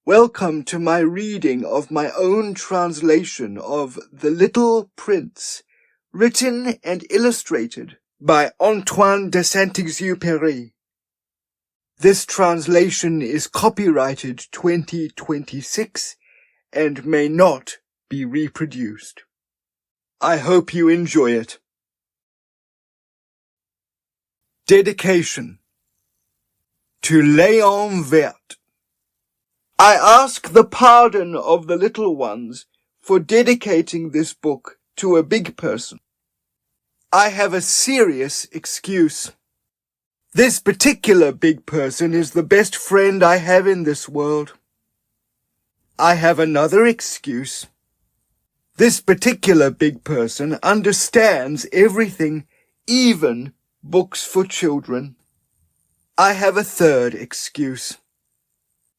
Welcome to my reading of my own translation of The Little Prince, written and illustrated by Antoine de Saint-Exupéry. This translation is copyrighted 2026 and may not be reproduced. I hope you enjoy it. Dedication to Léon Vert. I ask the pardon of the little ones for dedicating this book to a big person. I have a serious excuse. This particular big person is the best friend I have in this world. I have another excuse. This particular big person understands everything, even books for children. I have a third excuse.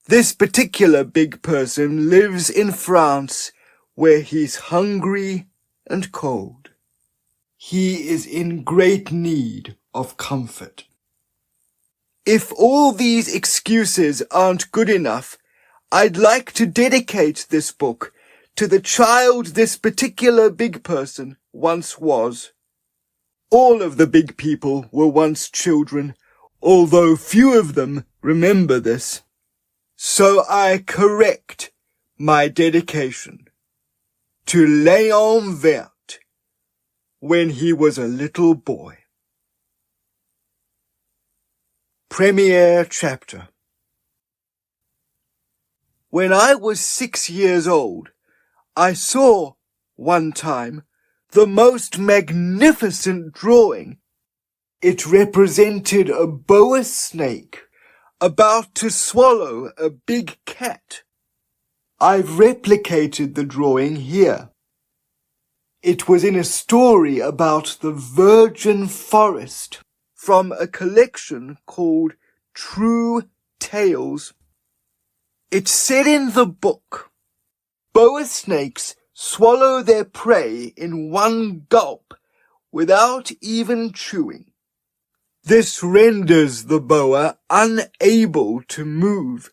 This particular big person lives in France, where he's hungry and cold. He is in great need of comfort. If all these excuses aren't good enough, I'd like to dedicate this book to the child this particular big person once was. All of the big people were once children, although few of them remember this. So I correct my dedication to Léon Vert when he was a little boy. Premier chapter. When I was 6 years old, I saw, one time, the most magnificent drawing. It represented a boa snake about to swallow a big cat. I've replicated the drawing here. It was in a story about the virgin forest from a collection called True Tales. It said in the book, boa snakes swallow their prey in one gulp without even chewing. This renders the boa unable to move,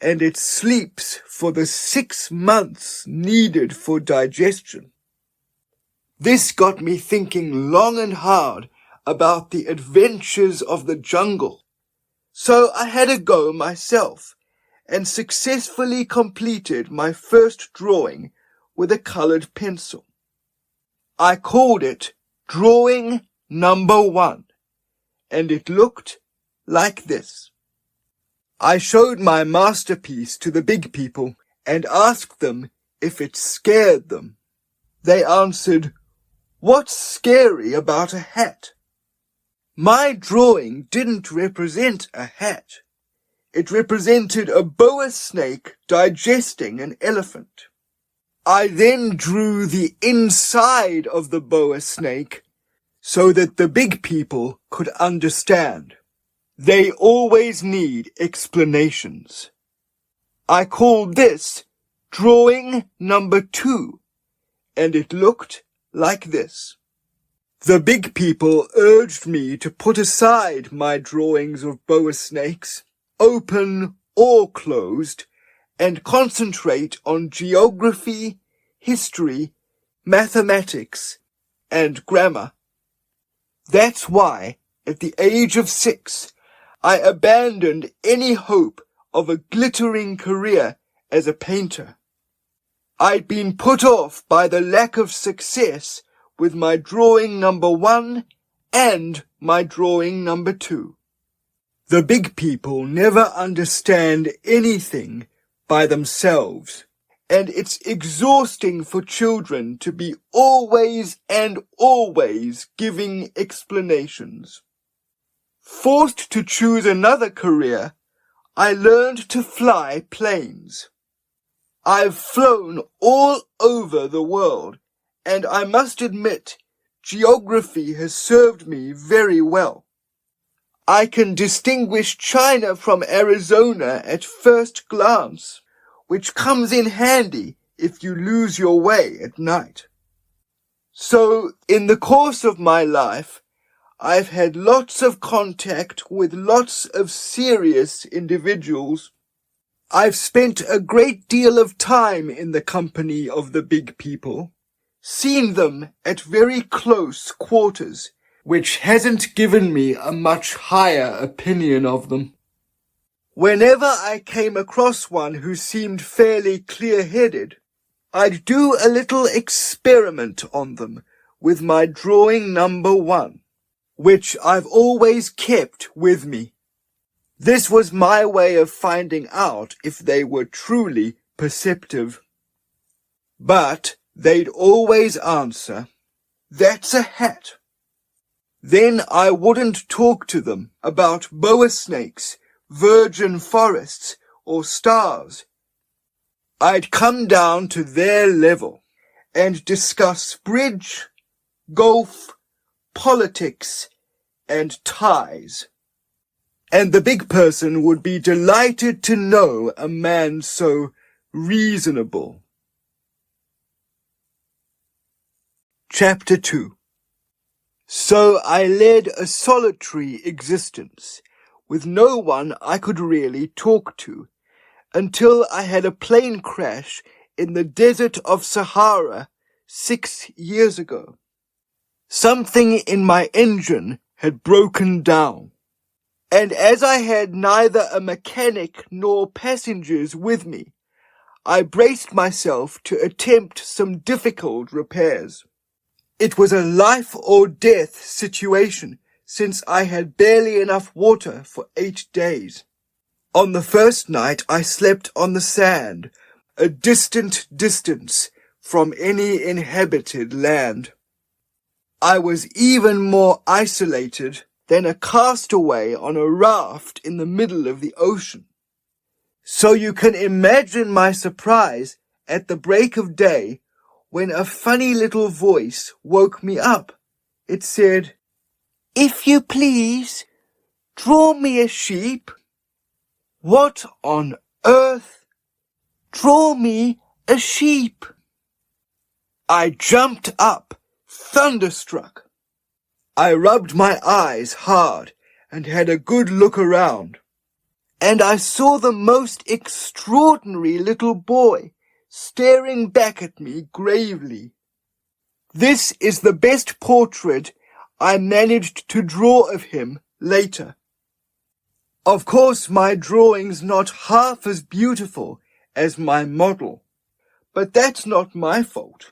and it sleeps for the 6 months needed for digestion. This got me thinking long and hard about the adventures of the jungle. So I had a go myself, and successfully completed my first drawing with a colored pencil. I called it Drawing Number 1. And it looked like this. I showed my masterpiece to the big people and asked them if it scared them. They answered, "What's scary about a hat?" My drawing didn't represent a hat. It represented a boa snake digesting an elephant. I then drew the inside of the boa snake so that the big people could understand. They always need explanations. I called this Drawing Number 2, and it looked like this. The big people urged me to put aside my drawings of boa snakes, open or closed, and concentrate on geography, history, mathematics, and grammar. That's why, at the age of 6, I abandoned any hope of a glittering career as a painter. I'd been put off by the lack of success with my drawing number 1 and my drawing number 2. The big people never understand anything by themselves, and it's exhausting for children to be always and always giving explanations. Forced to choose another career, I learned to fly planes. I've flown all over the world, and I must admit, geography has served me very well. I can distinguish China from Arizona at first glance, which comes in handy if you lose your way at night. So, in the course of my life, I've had lots of contact with lots of serious individuals. I've spent a great deal of time in the company of the big people, seen them at very close quarters, which hasn't given me a much higher opinion of them. Whenever I came across one who seemed fairly clear-headed, I'd do a little experiment on them with my drawing number 1, which I've always kept with me. This was my way of finding out if they were truly perceptive. But they'd always answer, "That's a hat." Then I wouldn't talk to them about boa snakes, virgin forests, or stars. I'd come down to their level and discuss bridge, golf, politics, and ties. And the big person would be delighted to know a man so reasonable. Chapter 2. So I led a solitary existence, with no one I could really talk to, until I had a plane crash in the desert of Sahara 6 years ago. Something in my engine had broken down, and as I had neither a mechanic nor passengers with me, I braced myself to attempt some difficult repairs. It was a life or death situation, since I had barely enough water for 8 days. On the first night I slept on the sand, a distant distance from any inhabited land. I was even more isolated than a castaway on a raft in the middle of the ocean. So you can imagine my surprise at the break of day when a funny little voice woke me up. It said, "If you please, draw me a sheep." What on earth? Draw me a sheep. I jumped up, thunderstruck. I rubbed my eyes hard and had a good look around, and I saw the most extraordinary little boy staring back at me gravely. This is the best portrait I managed to draw of him later. Of course, my drawing's not half as beautiful as my model, but that's not my fault.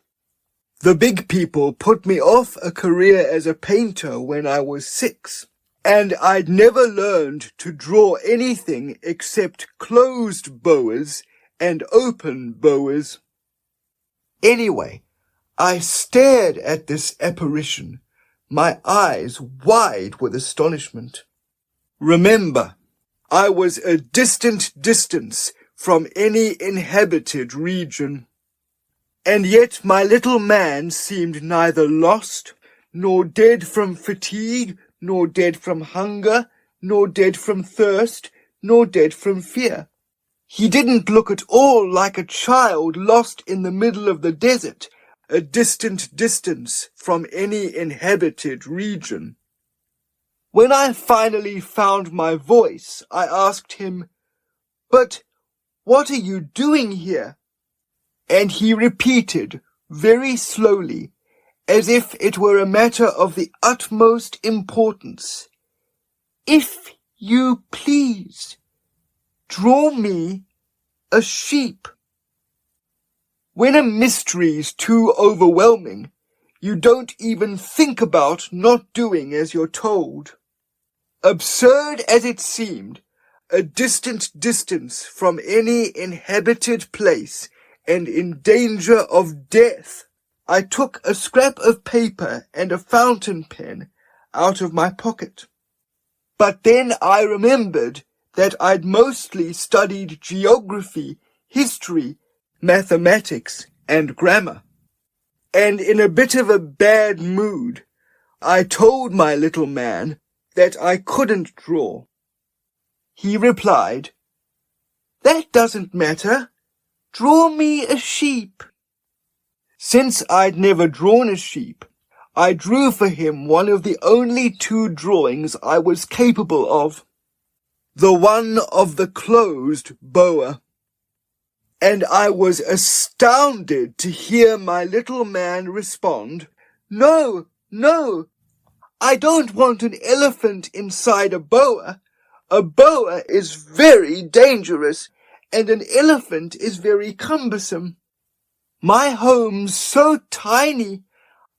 The big people put me off a career as a painter when I was 6, and I'd never learned to draw anything except closed boas and open boas. Anyway, I stared at this apparition, my eyes wide with astonishment. Remember, I was a distant distance from any inhabited region. And yet my little man seemed neither lost, nor dead from fatigue, nor dead from hunger, nor dead from thirst, nor dead from fear. He didn't look at all like a child lost in the middle of the desert, a distant distance from any inhabited region. When I finally found my voice, I asked him, "But what are you doing here?" And he repeated very slowly, as if it were a matter of the utmost importance, "If you please, draw me a sheep." When a mystery's too overwhelming, you don't even think about not doing as you're told. Absurd as it seemed, a distant distance from any inhabited place and in danger of death, I took a scrap of paper and a fountain pen out of my pocket. But then I remembered that I'd mostly studied geography, history, mathematics, and grammar. And in a bit of a bad mood, I told my little man that I couldn't draw. He replied, "That doesn't matter. Draw me a sheep." Since I'd never drawn a sheep, I drew for him one of the only 2 drawings I was capable of, the one of the closed boa. and I was astounded to hear my little man respond, "No, no, I don't want an elephant inside a boa. A boa is very dangerous, and an elephant is very cumbersome. My home's so tiny,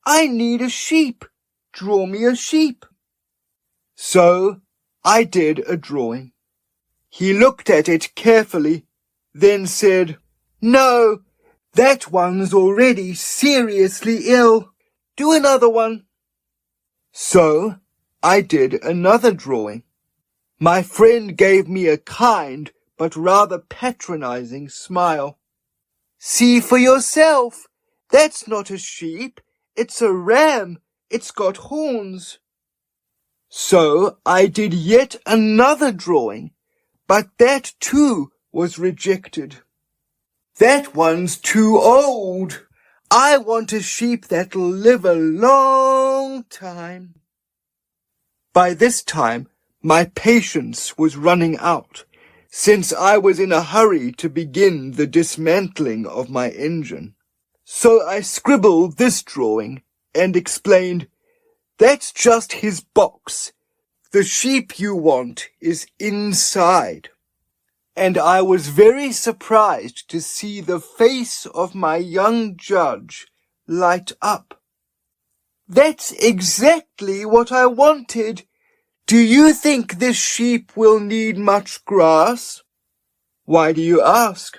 I need a sheep. Draw me a sheep." So I did a drawing. He looked at it carefully, then said, "No, that one's already seriously ill. Do another one." So I did another drawing. My friend gave me a kind but rather patronizing smile. "See for yourself. That's not a sheep. It's a ram. It's got horns." So I did yet another drawing, but that too was rejected. "That one's too old. I want a sheep that'll live a long time." By this time, my patience was running out, since I was in a hurry to begin the dismantling of my engine. So I scribbled this drawing and explained, "That's just his box. The sheep you want is inside." And I was very surprised to see the face of my young judge light up. "That's exactly what I wanted. Do you think this sheep will need much grass?" "Why do you ask?"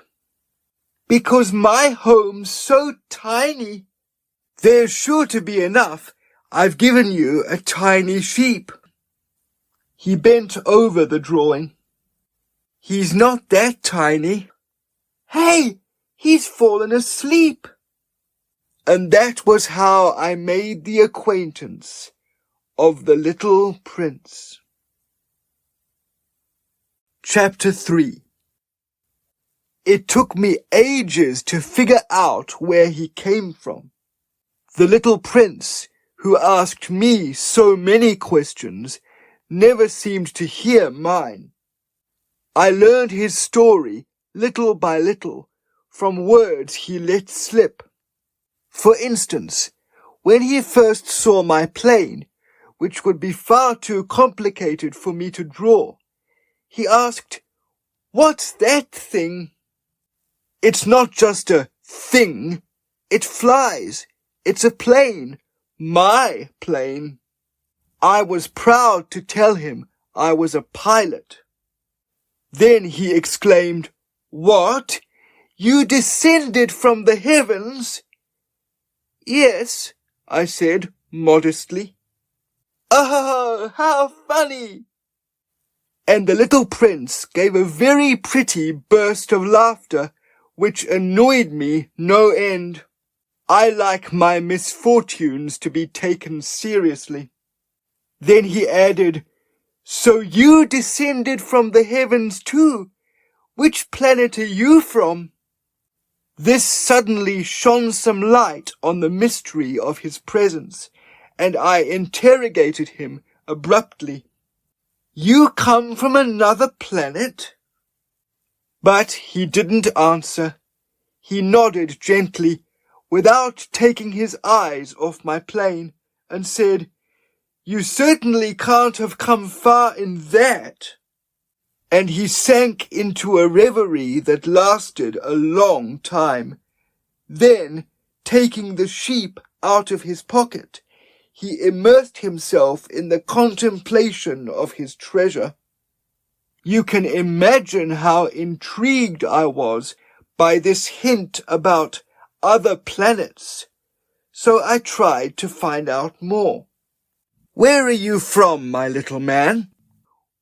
"Because my home's so tiny." "There's sure to be enough. I've given you a tiny sheep." He bent over the drawing. "He's not that tiny." "Hey, he's fallen asleep." And that was how I made the acquaintance of the little prince. Chapter 3. It took me ages to figure out where he came from. The little prince, who asked me so many questions, never seemed to hear mine. I learned his story little by little from words he let slip. For instance, when he first saw my plane, which would be far too complicated for me to draw, he asked, "What's that thing?" "It's not just a thing. It flies. It's a plane. My plane." I was proud to tell him I was a pilot. Then he exclaimed, "What? You descended from the heavens?" "Yes," I said modestly. "Oh, how funny!" And the little prince gave a very pretty burst of laughter, which annoyed me no end. I like my misfortunes to be taken seriously. Then he added, "So you descended from the heavens too? Which planet are you from?" This suddenly shone some light on the mystery of his presence, and I interrogated him abruptly. "You come from another planet?" But he didn't answer. He nodded gently, without taking his eyes off my plane, and said, "You certainly can't have come far in that." And he sank into a reverie that lasted a long time. Then, taking the sheep out of his pocket, he immersed himself in the contemplation of his treasure. You can imagine how intrigued I was by this hint about other planets, so I tried to find out more. "Where are you from, my little man?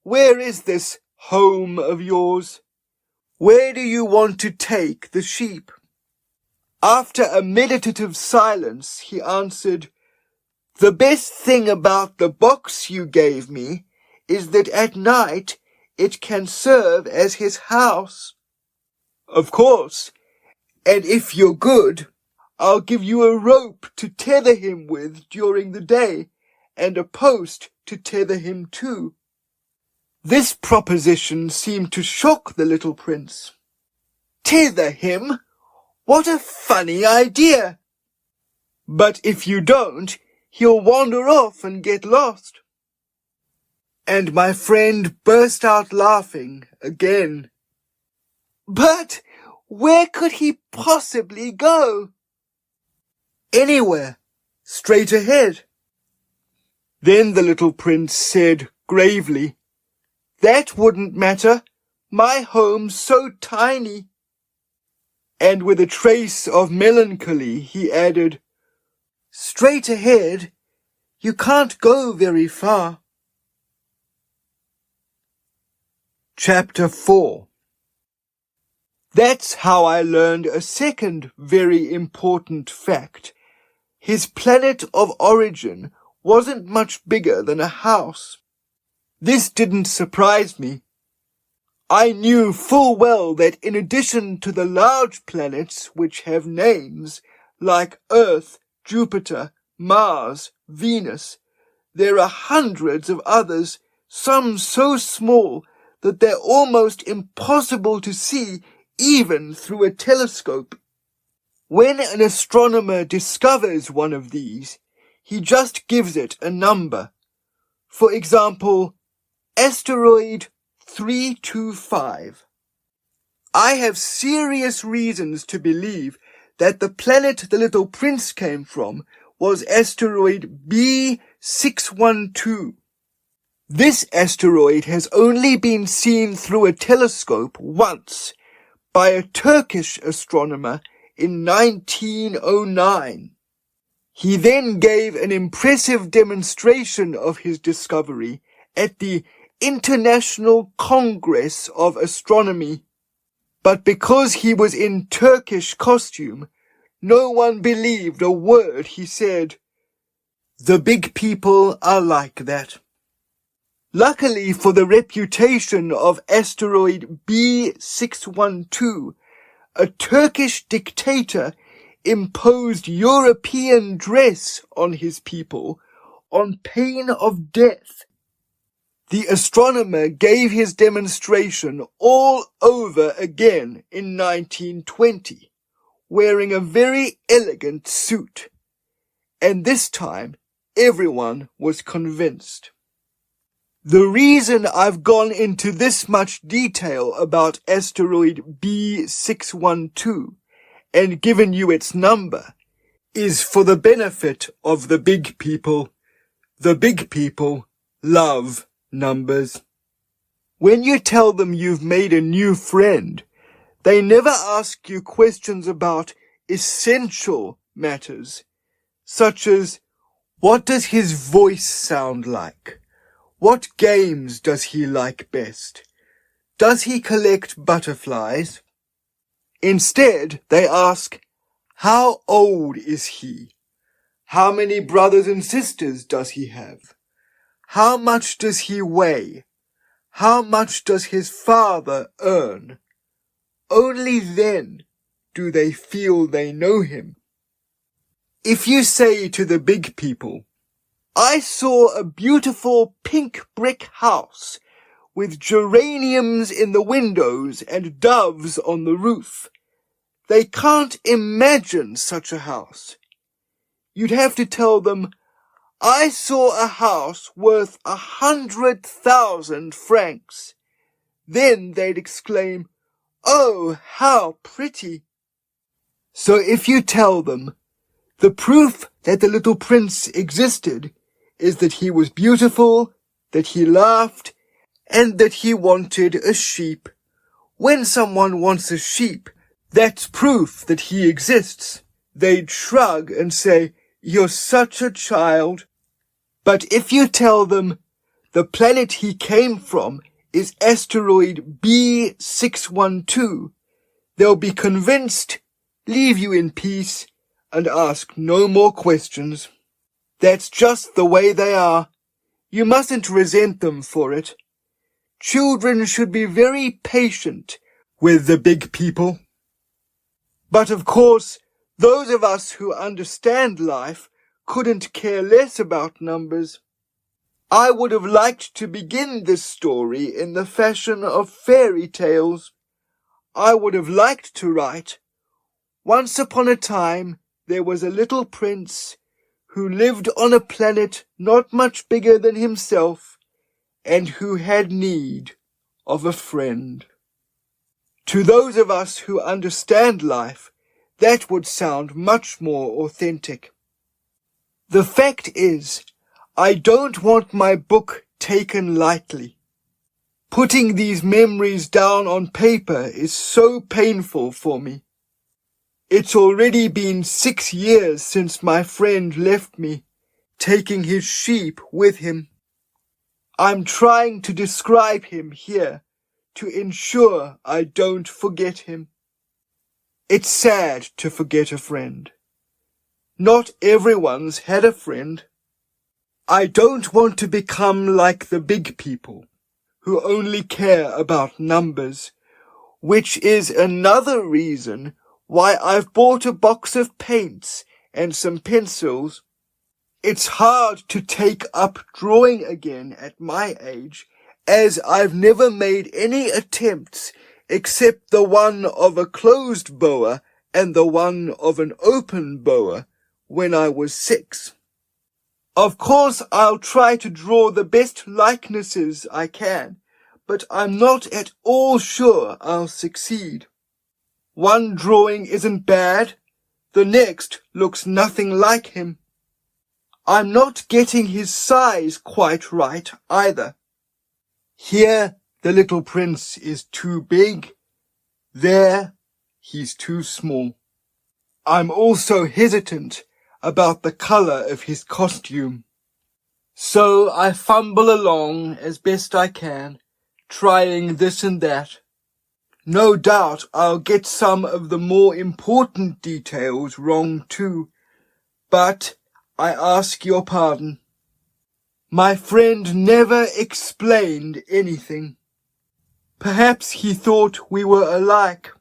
Where is this home of yours? Where do you want to take the sheep?" After a meditative silence, he answered, "The best thing about the box you gave me is that at night it can serve as his house." "Of course, and if you're good, I'll give you a rope to tether him with during the day, and a post to tether him to." This proposition seemed to shock the little prince. tether him? What a funny idea! But if you don't, he'll wander off and get lost." And my friend burst out laughing again. "But where could he possibly go?" "Anywhere, straight ahead." Then the little prince said gravely, "That wouldn't matter. My home's so tiny." And with a trace of melancholy he added, "Straight ahead, you can't go very far." Chapter 4. That's how I learned a second very important fact. His planet of origin wasn't much bigger than a house. This didn't surprise me. I knew full well that in addition to the large planets which have names, like Earth, Jupiter, Mars, Venus, there are hundreds of others, some so small that they're almost impossible to see even through a telescope. When an astronomer discovers one of these, he just gives it a number. For example, asteroid 325. I have serious reasons to believe that the planet the little prince came from was asteroid B612. This asteroid has only been seen through a telescope once by a Turkish astronomer in 1909. He then gave an impressive demonstration of his discovery at the International Congress of Astronomy. But because he was in Turkish costume, no one believed a word he said. The big people are like that. Luckily for the reputation of asteroid B612, a Turkish dictator imposed European dress on his people on pain of death. The astronomer gave his demonstration all over again in 1920, wearing a very elegant suit. And this time, everyone was convinced. The reason I've gone into this much detail about asteroid B612 and given you its number is for the benefit of the big people. The big people love numbers. When you tell them you've made a new friend, they never ask you questions about essential matters, such as, what does his voice sound like? What games does he like best? Does he collect butterflies? Instead, they ask, how old is he? How many brothers and sisters does he have? How much does he weigh? How much does his father earn? Only then do they feel they know him. If you say to the big people, I saw a beautiful pink brick house with geraniums in the windows and doves on the roof, they can't imagine such a house. You'd have to tell them, I saw a house worth 100,000 francs. Then they'd exclaim, oh, how pretty. So if you tell them, the proof that the little prince existed is that he was beautiful, that he laughed, and that he wanted a sheep. When someone wants a sheep, that's proof that he exists. They'd shrug and say, you're such a child. But if you tell them the planet he came from is asteroid B612, they'll be convinced, leave you in peace, and ask no more questions. That's just the way they are. You mustn't resent them for it. Children should be very patient with the big people. But of course, those of us who understand life couldn't care less about numbers. I would have liked to begin this story in the fashion of fairy tales. I would have liked to write, once upon a time there was a little prince who lived on a planet not much bigger than himself and who had need of a friend. To those of us who understand life, that would sound much more authentic. The fact is, I don't want my book taken lightly. Putting these memories down on paper is so painful for me. It's already been 6 years since my friend left me, taking his sheep with him. I'm trying to describe him here to ensure I don't forget him. It's sad to forget a friend. Not everyone's had a friend. I don't want to become like the big people, who only care about numbers, which is another reason why I've bought a box of paints and some pencils. It's hard to take up drawing again at my age, as I've never made any attempts except the one of a closed boa and the one of an open boa when I was 6. Of course, I'll try to draw the best likenesses I can, but I'm not at all sure I'll succeed. One drawing isn't bad, the next looks nothing like him. I'm not getting his size quite right either. Here the little prince is too big, there he's too small. I'm also hesitant about the colour of his costume. So I fumble along as best I can, trying this and that. No doubt I'll get some of the more important details wrong too, but I ask your pardon. My friend never explained anything. Perhaps he thought we were alike.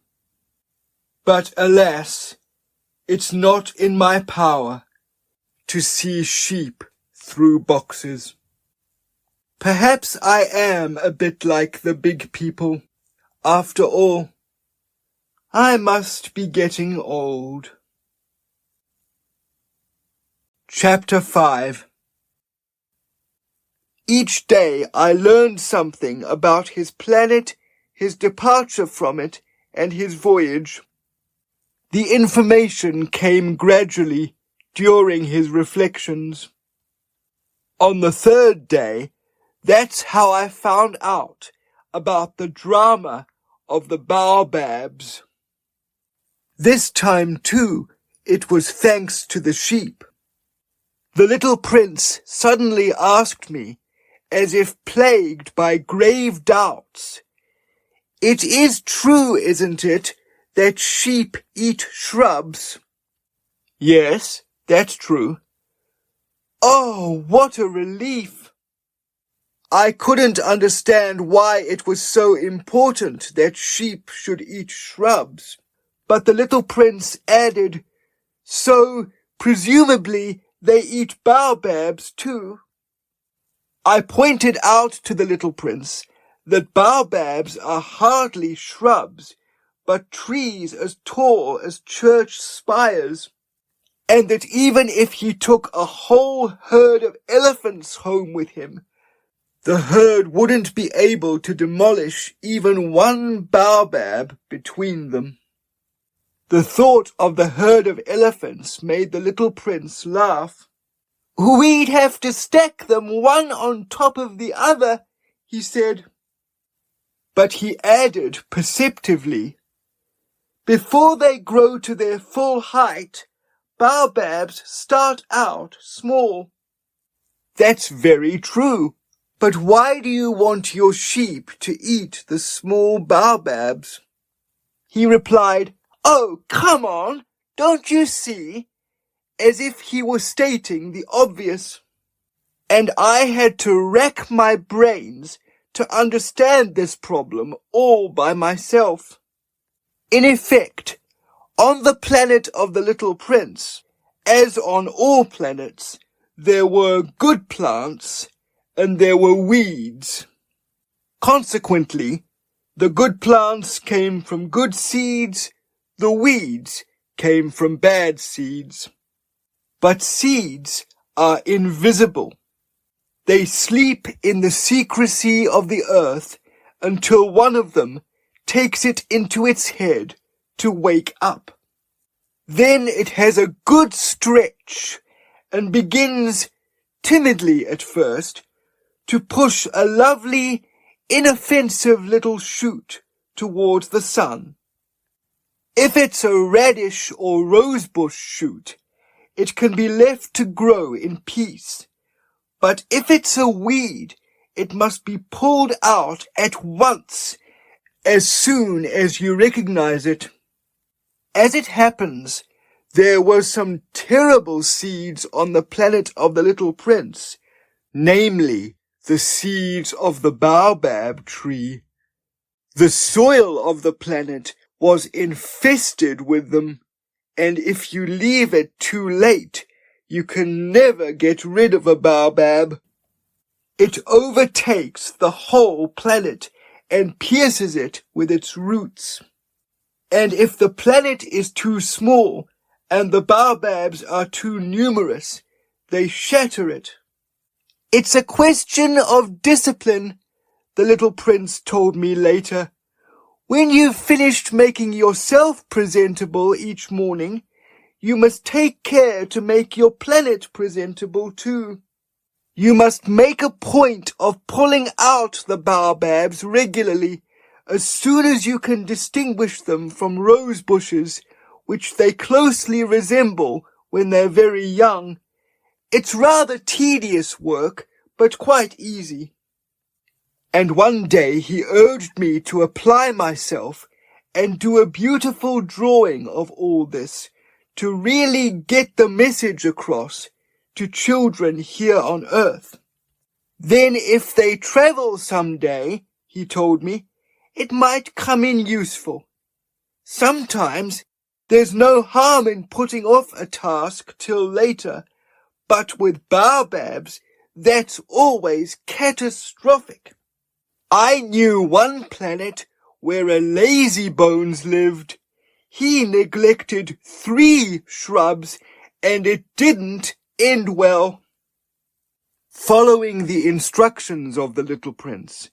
But alas, it's not in my power to see sheep through boxes. Perhaps I am a bit like the big people. After all, I must be getting old. Chapter 5. Each day I learned something about his planet, his departure from it, and his voyage. The information came gradually during his reflections. On the 3rd day, that's how I found out about the drama of the baobabs. This time, too, it was thanks to the sheep. The little prince suddenly asked me, as if plagued by grave doubts, "It is true, isn't it, that sheep eat shrubs?" "Yes, that's true." Oh, what a relief! I couldn't understand why it was so important that sheep should eat shrubs. But the little prince added, "So, presumably, they eat baobabs too." I pointed out to the little prince that baobabs are hardly shrubs, but trees as tall as church spires, and that even if he took a whole herd of elephants home with him, the herd wouldn't be able to demolish even one baobab between them. The thought of the herd of elephants made the little prince laugh. "We'd have to stack them one on top of the other," he said. But he added perceptively, "Before they grow to their full height, baobabs start out small." That's very true. But why do you want your sheep to eat the small baobabs? He replied, "Oh, come on, don't you see?" As if he were stating the obvious. And I had to rack my brains to understand this problem all by myself. In effect, on the planet of the little prince, as on all planets, there were good plants and there were weeds. Consequently, The good plants came from good seeds, the weeds came from bad seeds. But seeds are invisible. They sleep in the secrecy of the earth until one of them takes it into its head to wake up. Then it has a good stretch and begins, timidly at first, to push a lovely, inoffensive little shoot towards the sun. If it's a radish or rosebush shoot, it can be left to grow in peace. But if it's a weed, it must be pulled out at once, as soon as you recognize it. As it happens, there were some terrible seeds on the planet of the little prince, namely the seeds of the baobab tree. The soil of the planet was infested with them, and if you leave it too late, you can never get rid of a baobab. It overtakes the whole planet and pierces it with its roots. And if the planet is too small and the baobabs are too numerous, they shatter it. It's a question of discipline, the little prince told me later. When you've finished making yourself presentable each morning, you must take care to make your planet presentable too. You must make a point of pulling out the baobabs regularly, as soon as you can distinguish them from rose bushes, which they closely resemble when they're very young. It's rather tedious work, but quite easy. And one day he urged me to apply myself and do a beautiful drawing of all this, to really get the message across to children here on earth. Then if they travel some day, he told me, it might come in useful. Sometimes there's no harm in putting off a task till later, but with baobabs, that's always catastrophic. I knew one planet where a lazybones lived. He neglected 3 shrubs, and it didn't end well. Following the instructions of the little prince,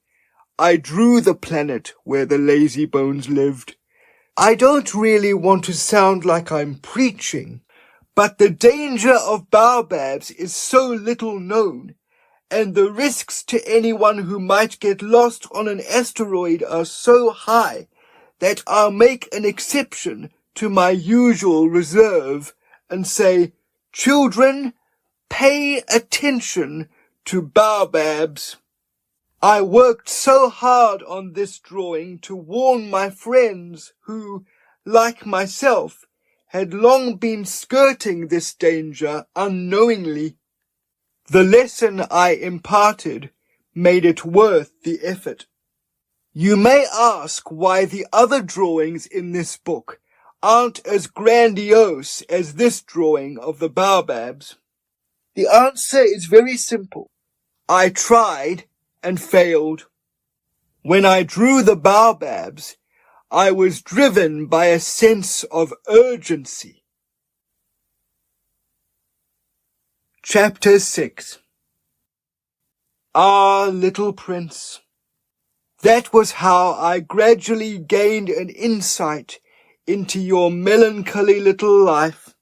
I drew the planet where the lazybones lived. I don't really want to sound like I'm preaching, but the danger of baobabs is so little known, and the risks to anyone who might get lost on an asteroid are so high, that I'll make an exception to my usual reserve and say, children, pay attention to baobabs. I worked so hard on this drawing to warn my friends who, like myself, had long been skirting this danger unknowingly. The lesson I imparted made it worth the effort. You may ask why the other drawings in this book aren't as grandiose as this drawing of the baobabs. The answer is very simple. I tried and failed. When I drew the baobabs, I was driven by a sense of urgency. Chapter 6. Ah, little prince. That was how I gradually gained an insight into your melancholy little life.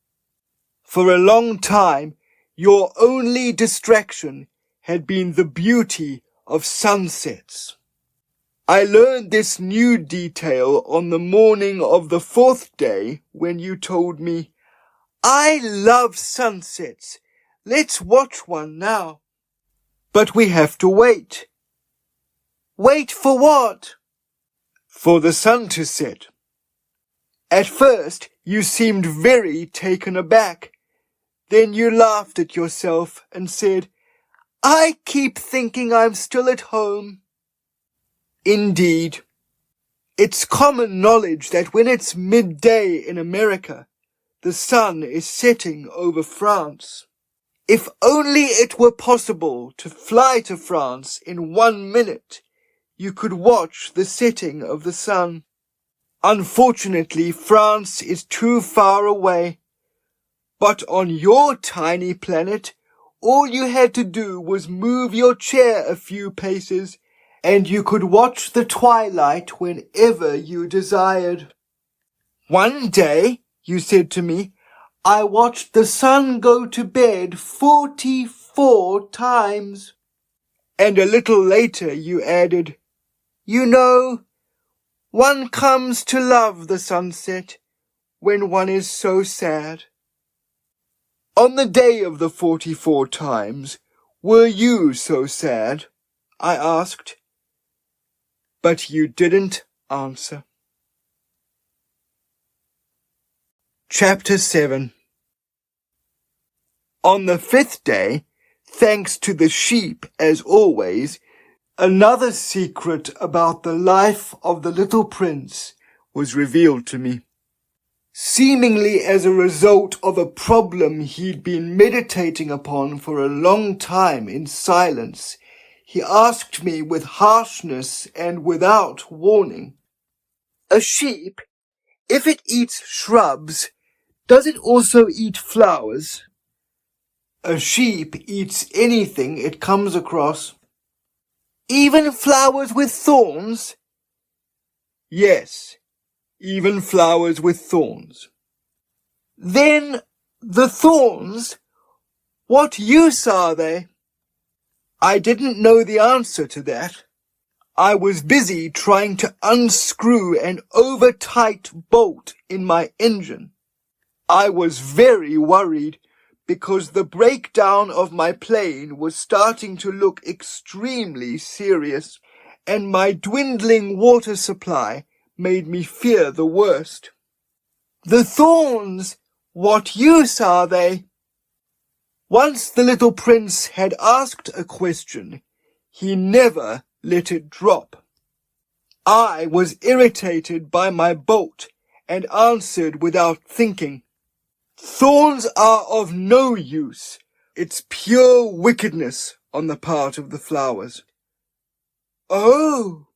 For a long time, your only distraction had been the beauty of sunsets. I learned this new detail on the morning of the 4th day when you told me, I love sunsets. Let's watch one now. But we have to wait. Wait for what? For the sun to set. At first, you seemed very taken aback. Then you laughed at yourself and said, I keep thinking I'm still at home. Indeed. It's common knowledge that when it's midday in America, the sun is setting over France. If only it were possible to fly to France in 1 minute, you could watch the setting of the sun. Unfortunately, France is too far away. But on your tiny planet, all you had to do was move your chair a few paces, and you could watch the twilight whenever you desired. One day, you said to me, I watched the sun go to bed 44 times. And a little later you added, you know, one comes to love the sunset when one is so sad. On the day of the 44 times, were you so sad? I asked. But you didn't answer. Chapter 7. On the 5th day, thanks to the sheep as always, another secret about the life of the little prince was revealed to me. Seemingly as a result of a problem he'd been meditating upon for a long time in silence, he asked me with harshness and without warning, a sheep, if it eats shrubs, does it also eat flowers? A sheep eats anything it comes across. Even flowers with thorns? Yes, even flowers with thorns. Then the thorns, what use are they? I didn't know the answer to that. I was busy trying to unscrew an over-tight bolt in my engine. I was very worried because the breakdown of my plane was starting to look extremely serious, and my dwindling water supply made me fear the worst. The thorns, what use are they? Once the little prince had asked a question, he never let it drop. I was irritated by my bolt and answered without thinking. Thorns are of no use. It's pure wickedness on the part of the flowers. Oh!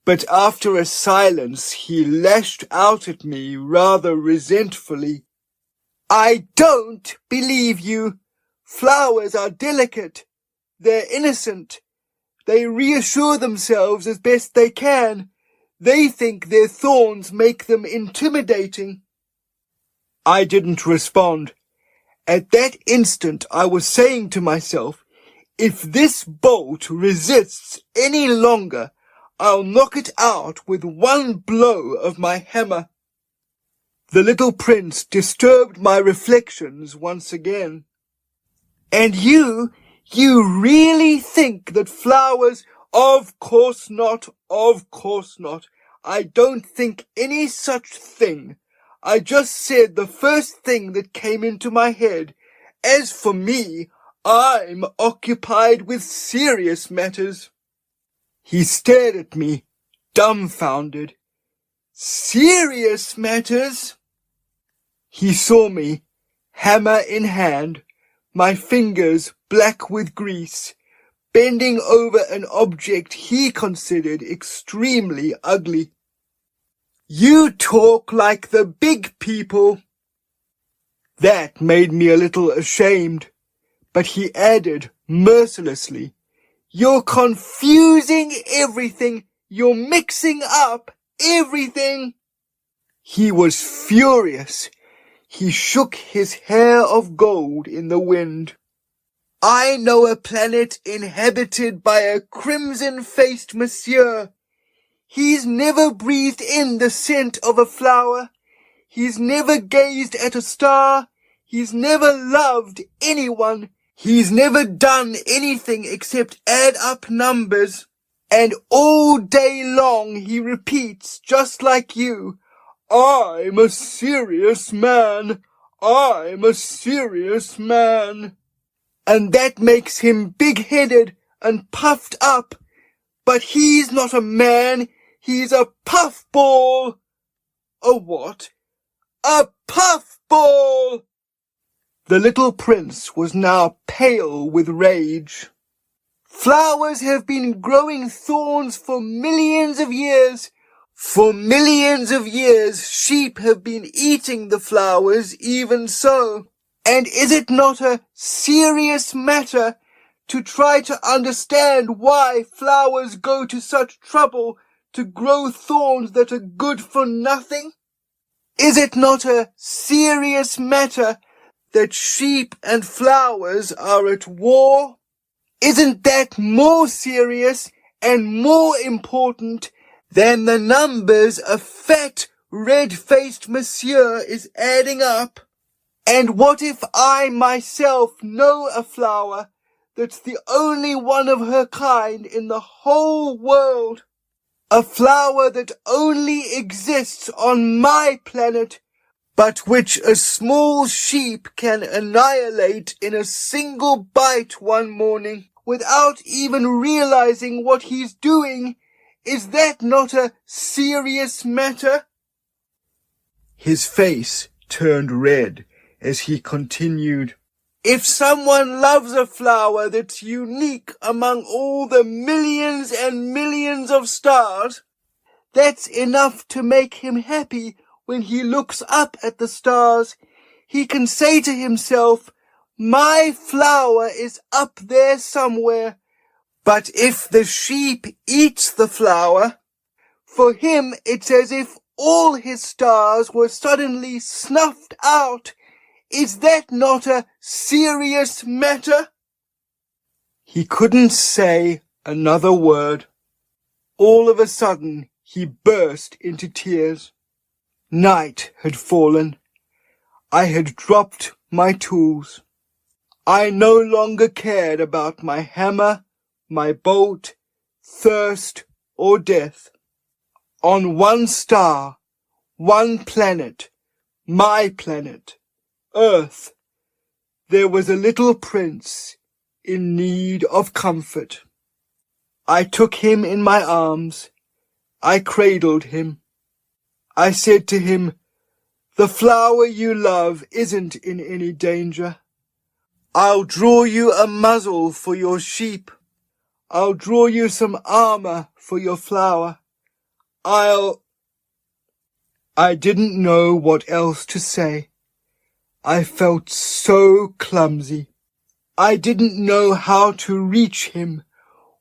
But after a silence he lashed out at me rather resentfully. I don't believe you. Flowers are delicate. They're innocent. They reassure themselves as best they can. They think their thorns make them intimidating. I didn't respond. At that instant I was saying to myself, if this bolt resists any longer, I'll knock it out with one blow of my hammer. The little prince disturbed my reflections once again. And you really think that flowers— Of course not, of course not. I don't think any such thing. I just said the first thing that came into my head. As for me, I'm occupied with serious matters. He stared at me, dumbfounded. Serious matters? He saw me, hammer in hand, my fingers black with grease, bending over an object he considered extremely ugly. You talk like the big people. That made me a little ashamed, but he added mercilessly, You're confusing everything. You're mixing up everything. He was furious. He shook his hair of gold in the wind. I know a planet inhabited by a crimson-faced monsieur. He's never breathed in the scent of a flower. He's never gazed at a star. He's never loved anyone. He's never done anything except add up numbers. And all day long he repeats, just like you, I'm a serious man. I'm a serious man. And that makes him big-headed and puffed up. But he's not a man. He's a puffball. A what? A puffball! The little prince was now pale with rage. Flowers have been growing thorns for millions of years. For millions of years, sheep have been eating the flowers even so. And is it not a serious matter to try to understand why flowers go to such trouble to grow thorns that are good for nothing? Is it not a serious matter that sheep and flowers are at war? Isn't that more serious and more important than the numbers a fat, red-faced monsieur is adding up? And what if I myself know a flower that's the only one of her kind in the whole world? A flower that only exists on my planet, but which a small sheep can annihilate in a single bite one morning without even realizing what he's doing. Is that not a serious matter? His face turned red as he continued, If someone loves a flower that's unique among all the millions and millions of stars, that's enough to make him happy. When he looks up at the stars, he can say to himself, my flower is up there somewhere. But if the sheep eats the flower, for him it's as if all his stars were suddenly snuffed out. Is that not a serious matter? He couldn't say another word. All of a sudden, he burst into tears. Night had fallen. I had dropped my tools. I no longer cared about my hammer, my bolt, thirst, or death. On one star, one planet, my planet, Earth, there was a little prince in need of comfort. I took him in my arms. I cradled him. I said to him, the flower you love isn't in any danger. I'll draw you a muzzle for your sheep. I'll draw you some armor for your flower. I didn't know what else to say. I felt so clumsy. I didn't know how to reach him,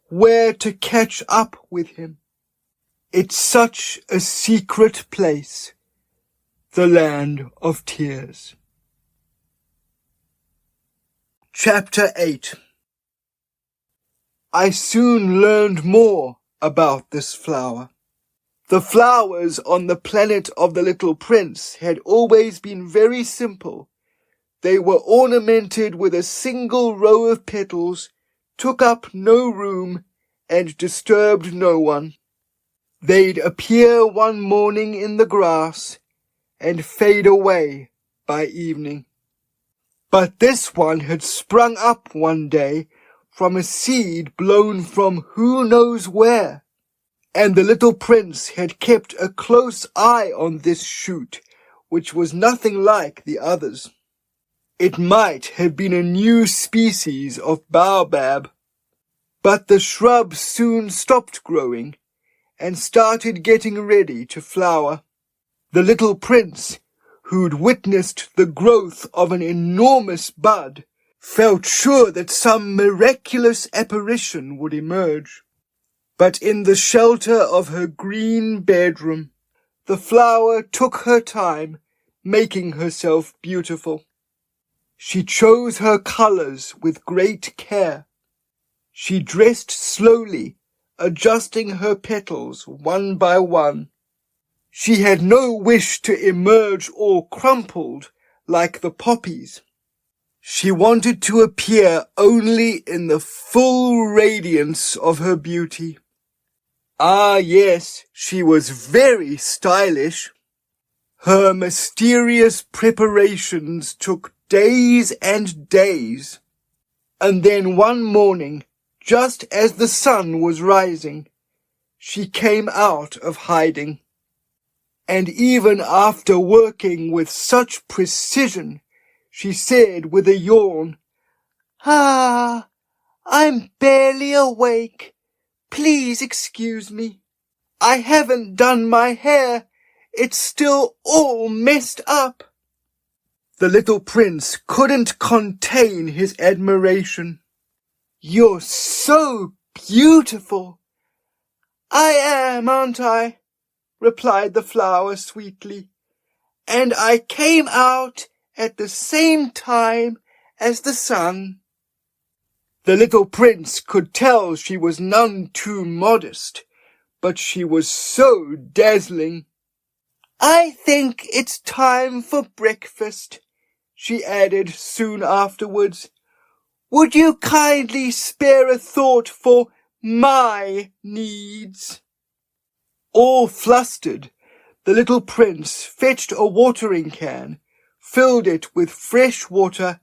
where to catch up with him. It's such a secret place, the land of tears. Chapter 8. I soon learned more about this flower. The flowers on the planet of the little prince had always been very simple. They were ornamented with a single row of petals, took up no room, and disturbed no one. They'd appear one morning in the grass and fade away by evening. But this one had sprung up one day from a seed blown from who knows where, and the little prince had kept a close eye on this shoot, which was nothing like the others. It might have been a new species of baobab, but the shrub soon stopped growing and started getting ready to flower. The little prince, who'd witnessed the growth of an enormous bud, felt sure that some miraculous apparition would emerge. But in the shelter of her green bedroom, the flower took her time, making herself beautiful. She chose her colors with great care. She dressed slowly, adjusting her petals one by one. She had no wish to emerge all crumpled like the poppies. She wanted to appear only in the full radiance of her beauty. Ah, yes, she was very stylish. Her mysterious preparations took days and days. And then one morning, just as the sun was rising, she came out of hiding. And even after working with such precision, she said with a yawn, I'm barely awake. Please excuse me. I haven't done my hair. It's still all messed up." The little prince couldn't contain his admiration. "You're so beautiful." "I am, aren't I?" replied the flower sweetly. "And I came out at the same time as the sun." The little prince could tell she was none too modest, but she was so dazzling. "I think it's time for breakfast," she added soon afterwards. "Would you kindly spare a thought for my needs?" All flustered, the little prince fetched a watering can, filled it with fresh water,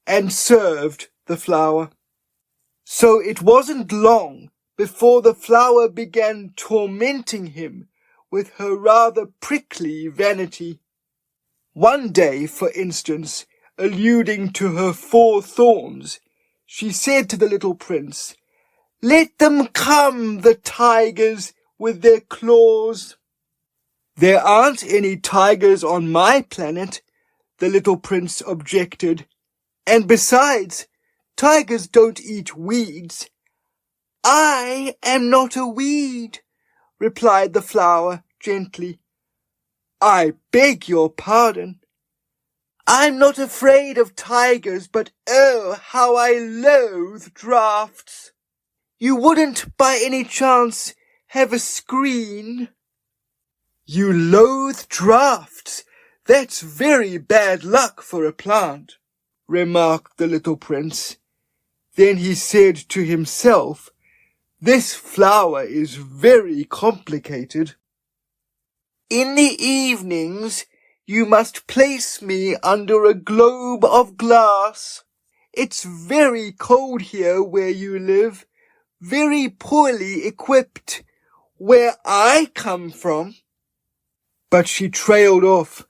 and served the flower. So it wasn't long before the flower began tormenting him with her rather prickly vanity. One day, for instance, alluding to her 4 thorns, she said to the little prince, "Let them come, the tigers, with their claws." "There aren't any tigers on my planet," the little prince objected. "And besides, tigers don't eat weeds." "I am not a weed," replied the flower gently. "I beg your pardon. I'm not afraid of tigers, but oh, how I loathe draughts. You wouldn't by any chance have a screen?" "You loathe draughts? That's very bad luck for a plant," remarked the little prince. Then he said to himself, "This flower is very complicated. In the evenings you must place me under a globe of glass. It's very cold here where you live, very poorly equipped, where I come from." But she trailed off.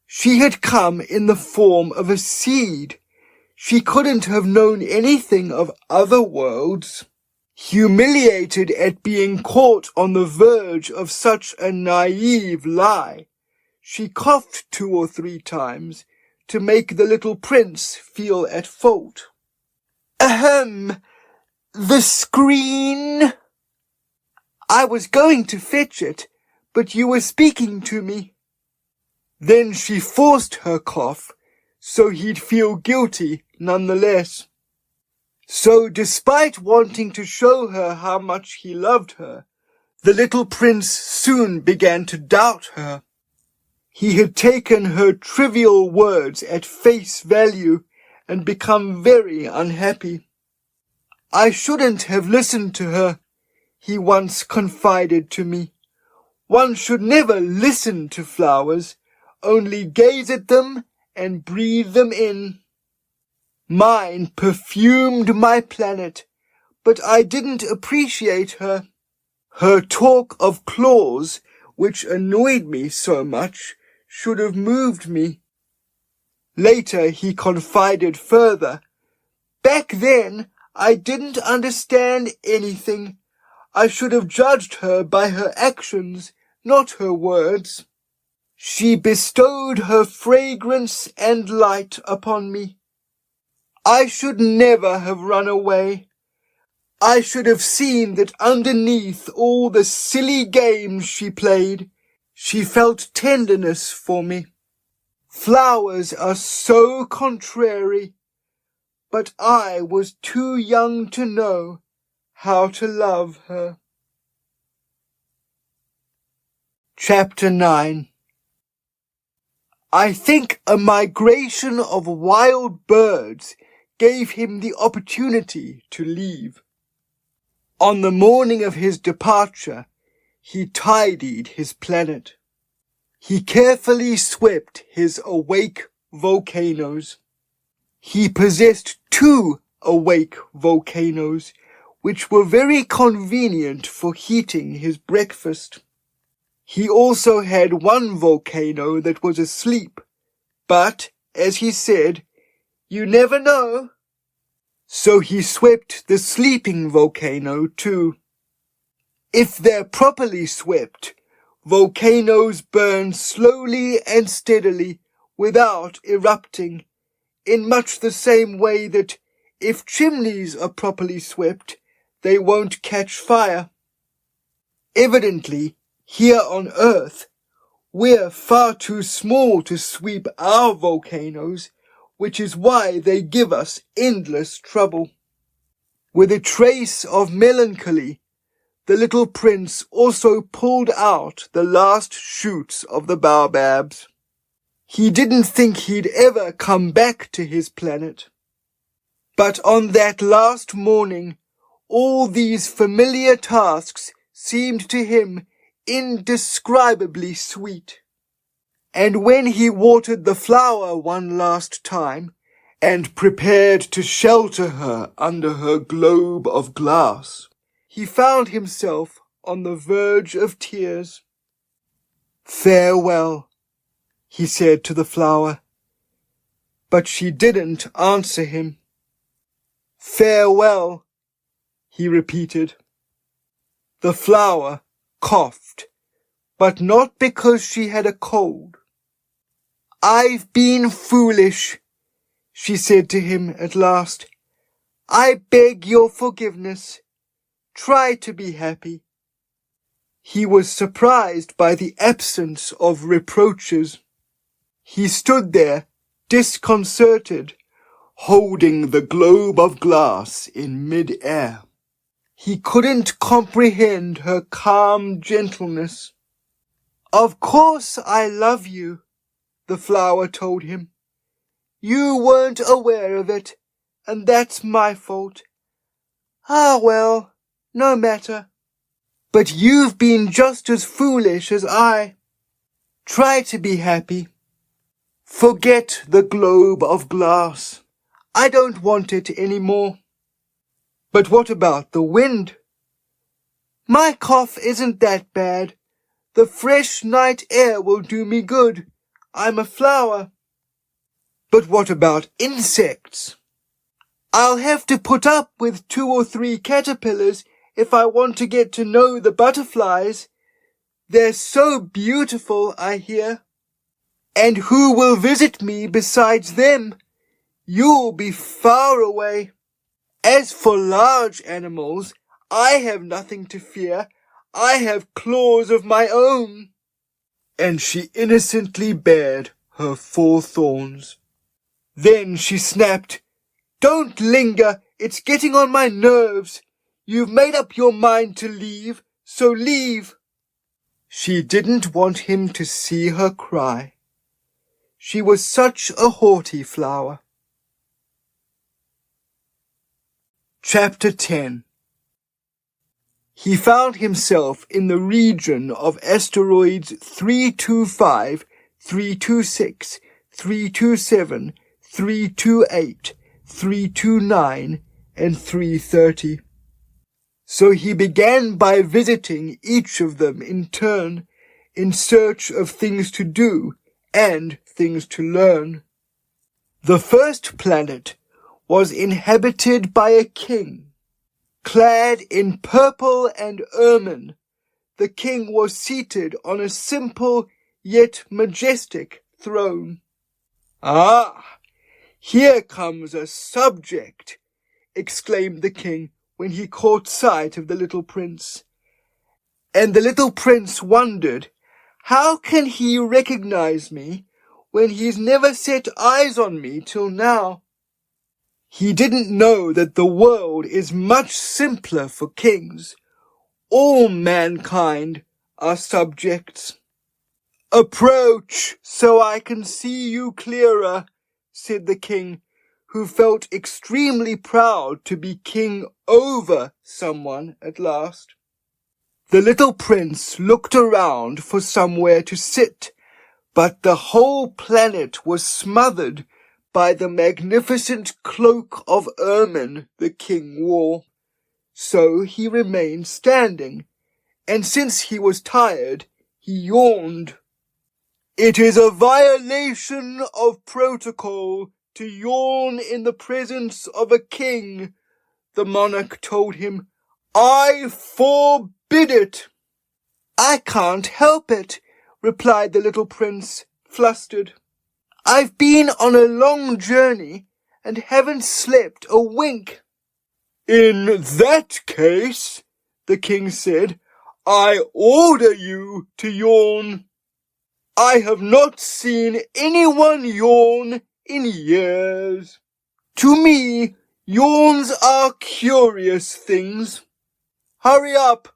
She had come in the form of a seed. She couldn't have known anything of other worlds. Humiliated at being caught on the verge of such a naive lie, she coughed 2 or 3 times to make the little prince feel at fault. "Ahem, the screen." "I was going to fetch it, but you were speaking to me." Then she forced her cough, so he'd feel guilty nonetheless. So despite wanting to show her how much he loved her, the little prince soon began to doubt her. He had taken her trivial words at face value and become very unhappy. "I shouldn't have listened to her," he once confided to me. "One should never listen to flowers, only gaze at them and breathe them in. Mine perfumed my planet, but I didn't appreciate her. Her talk of claws, which annoyed me so much, should have moved me." Later he confided further, "Back then I didn't understand anything. I should have judged her by her actions, not her words. She bestowed her fragrance and light upon me. I should never have run away. I should have seen that underneath all the silly games she played, she felt tenderness for me. Flowers are so contrary, but I was too young to know how to love her." Chapter 9. I think a migration of wild birds gave him the opportunity to leave. On the morning of his departure, he tidied his planet. He carefully swept his awake volcanoes. He possessed 2 awake volcanoes, which were very convenient for heating his breakfast. He also had 1 volcano that was asleep, but, as he said, "You never know." So he swept the sleeping volcano too. If they're properly swept, volcanoes burn slowly and steadily without erupting, in much the same way that if chimneys are properly swept, they won't catch fire. Evidently, here on Earth, we're far too small to sweep our volcanoes, which is why they give us endless trouble. With a trace of melancholy, the little prince also pulled out the last shoots of the baobabs. He didn't think he'd ever come back to his planet. But on that last morning, all these familiar tasks seemed to him indescribably sweet. And when he watered the flower one last time, and prepared to shelter her under her globe of glass, he found himself on the verge of tears. "Farewell," he said to the flower, but she didn't answer him. "Farewell," he repeated. The flower coughed, but not because she had a cold. "I've been foolish," she said to him at last. "I beg your forgiveness. Try to be happy." He was surprised by the absence of reproaches. He stood there, disconcerted, holding the globe of glass in mid-air. He couldn't comprehend her calm gentleness. "Of course I love you," the flower told him. "You weren't aware of it, and that's my fault. Ah well, no matter. But you've been just as foolish as I. Try to be happy. Forget the globe of glass. I don't want it any more." "But what about the wind?" "My cough isn't that bad. The fresh night air will do me good. I'm a flower." "But what about insects?" "I'll have to put up with 2 or 3 caterpillars if I want to get to know the butterflies. They're so beautiful, I hear. And who will visit me besides them? You'll be far away. As for large animals, I have nothing to fear. I have claws of my own." And she innocently bared her 4 thorns. Then she snapped, "Don't linger, it's getting on my nerves. You've made up your mind to leave, so leave." She didn't want him to see her cry. She was such a haughty flower. Chapter 10. He found himself in the region of asteroids 325, 326, 327, 328, 329, and 330. So he began by visiting each of them in turn, in search of things to do and things to learn. The first planet was inhabited by a king. Clad in purple and ermine, the king was seated on a simple yet majestic throne. "Ah, here comes a subject," exclaimed the king when he caught sight of the little prince. And the little prince wondered, how can he recognize me when he's never set eyes on me till now? He didn't know that the world is much simpler for kings. All mankind are subjects. "Approach, so I can see you clearer," said the king, who felt extremely proud to be king over someone at last. The little prince looked around for somewhere to sit, but the whole planet was smothered by the magnificent cloak of ermine the king wore. So he remained standing, and since he was tired, he yawned. "It is a violation of protocol to yawn in the presence of a king," the monarch told him. "I forbid it." "I can't help it," replied the little prince, flustered. "I've been on a long journey and haven't slept a wink." "In that case," the king said, "I order you to yawn. I have not seen anyone yawn in years. To me, yawns are curious things. Hurry up,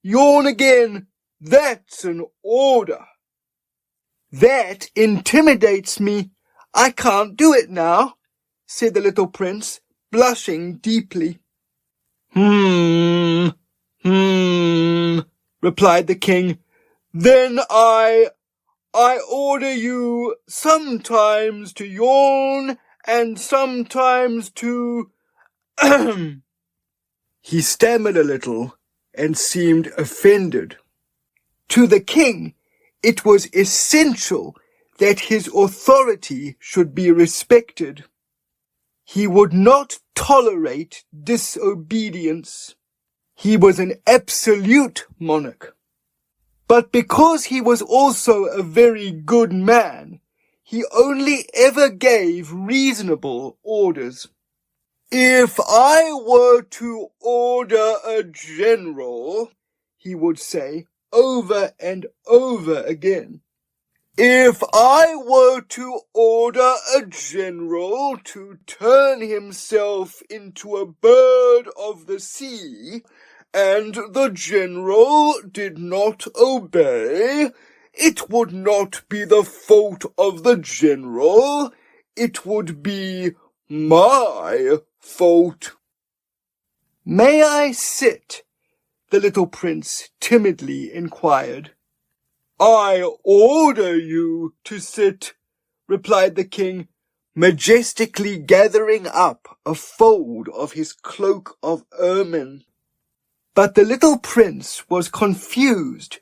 yawn again. That's an order." "That intimidates me. I can't do it now," said the little prince, blushing deeply. Replied the king. "Then I order you sometimes to yawn and sometimes to—" He stammered a little and seemed offended. To the king, it was essential that his authority should be respected. He would not tolerate disobedience. He was an absolute monarch. But because he was also a very good man, he only ever gave reasonable orders. "If I were to order a general," he would say over and over again, "if I were to order a general to turn himself into a bird of the sea, and the general did not obey, it would not be the fault of the general, it would be my fault." "May I sit?" the little prince timidly inquired. "I order you to sit," replied the king, majestically gathering up a fold of his cloak of ermine. But the little prince was confused.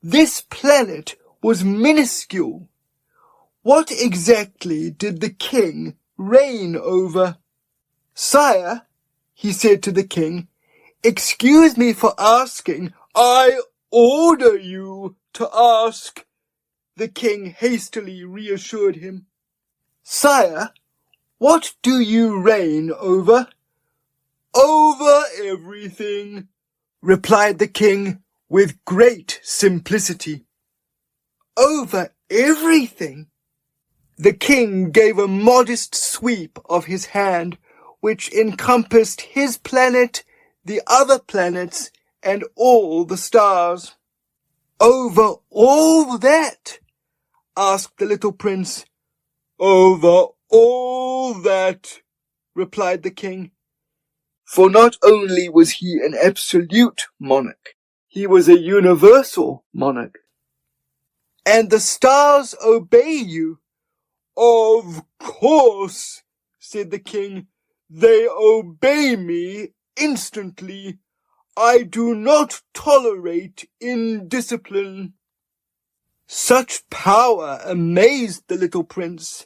This planet was minuscule. What exactly did the king reign over? "Sire," he said to the king, "excuse me for asking." "I order you to ask," the king hastily reassured him. "Sire, what do you reign over?" "Over everything," replied the king with great simplicity. "Over everything?" The king gave a modest sweep of his hand, which encompassed his planet, the other planets, and all the stars. "Over all that?" asked the little prince. "Over all that," replied the king. For not only was he an absolute monarch, he was a universal monarch. "And the stars obey you?" "Of course," said the king. "They obey me instantly. I do not tolerate indiscipline." Such power amazed the little prince.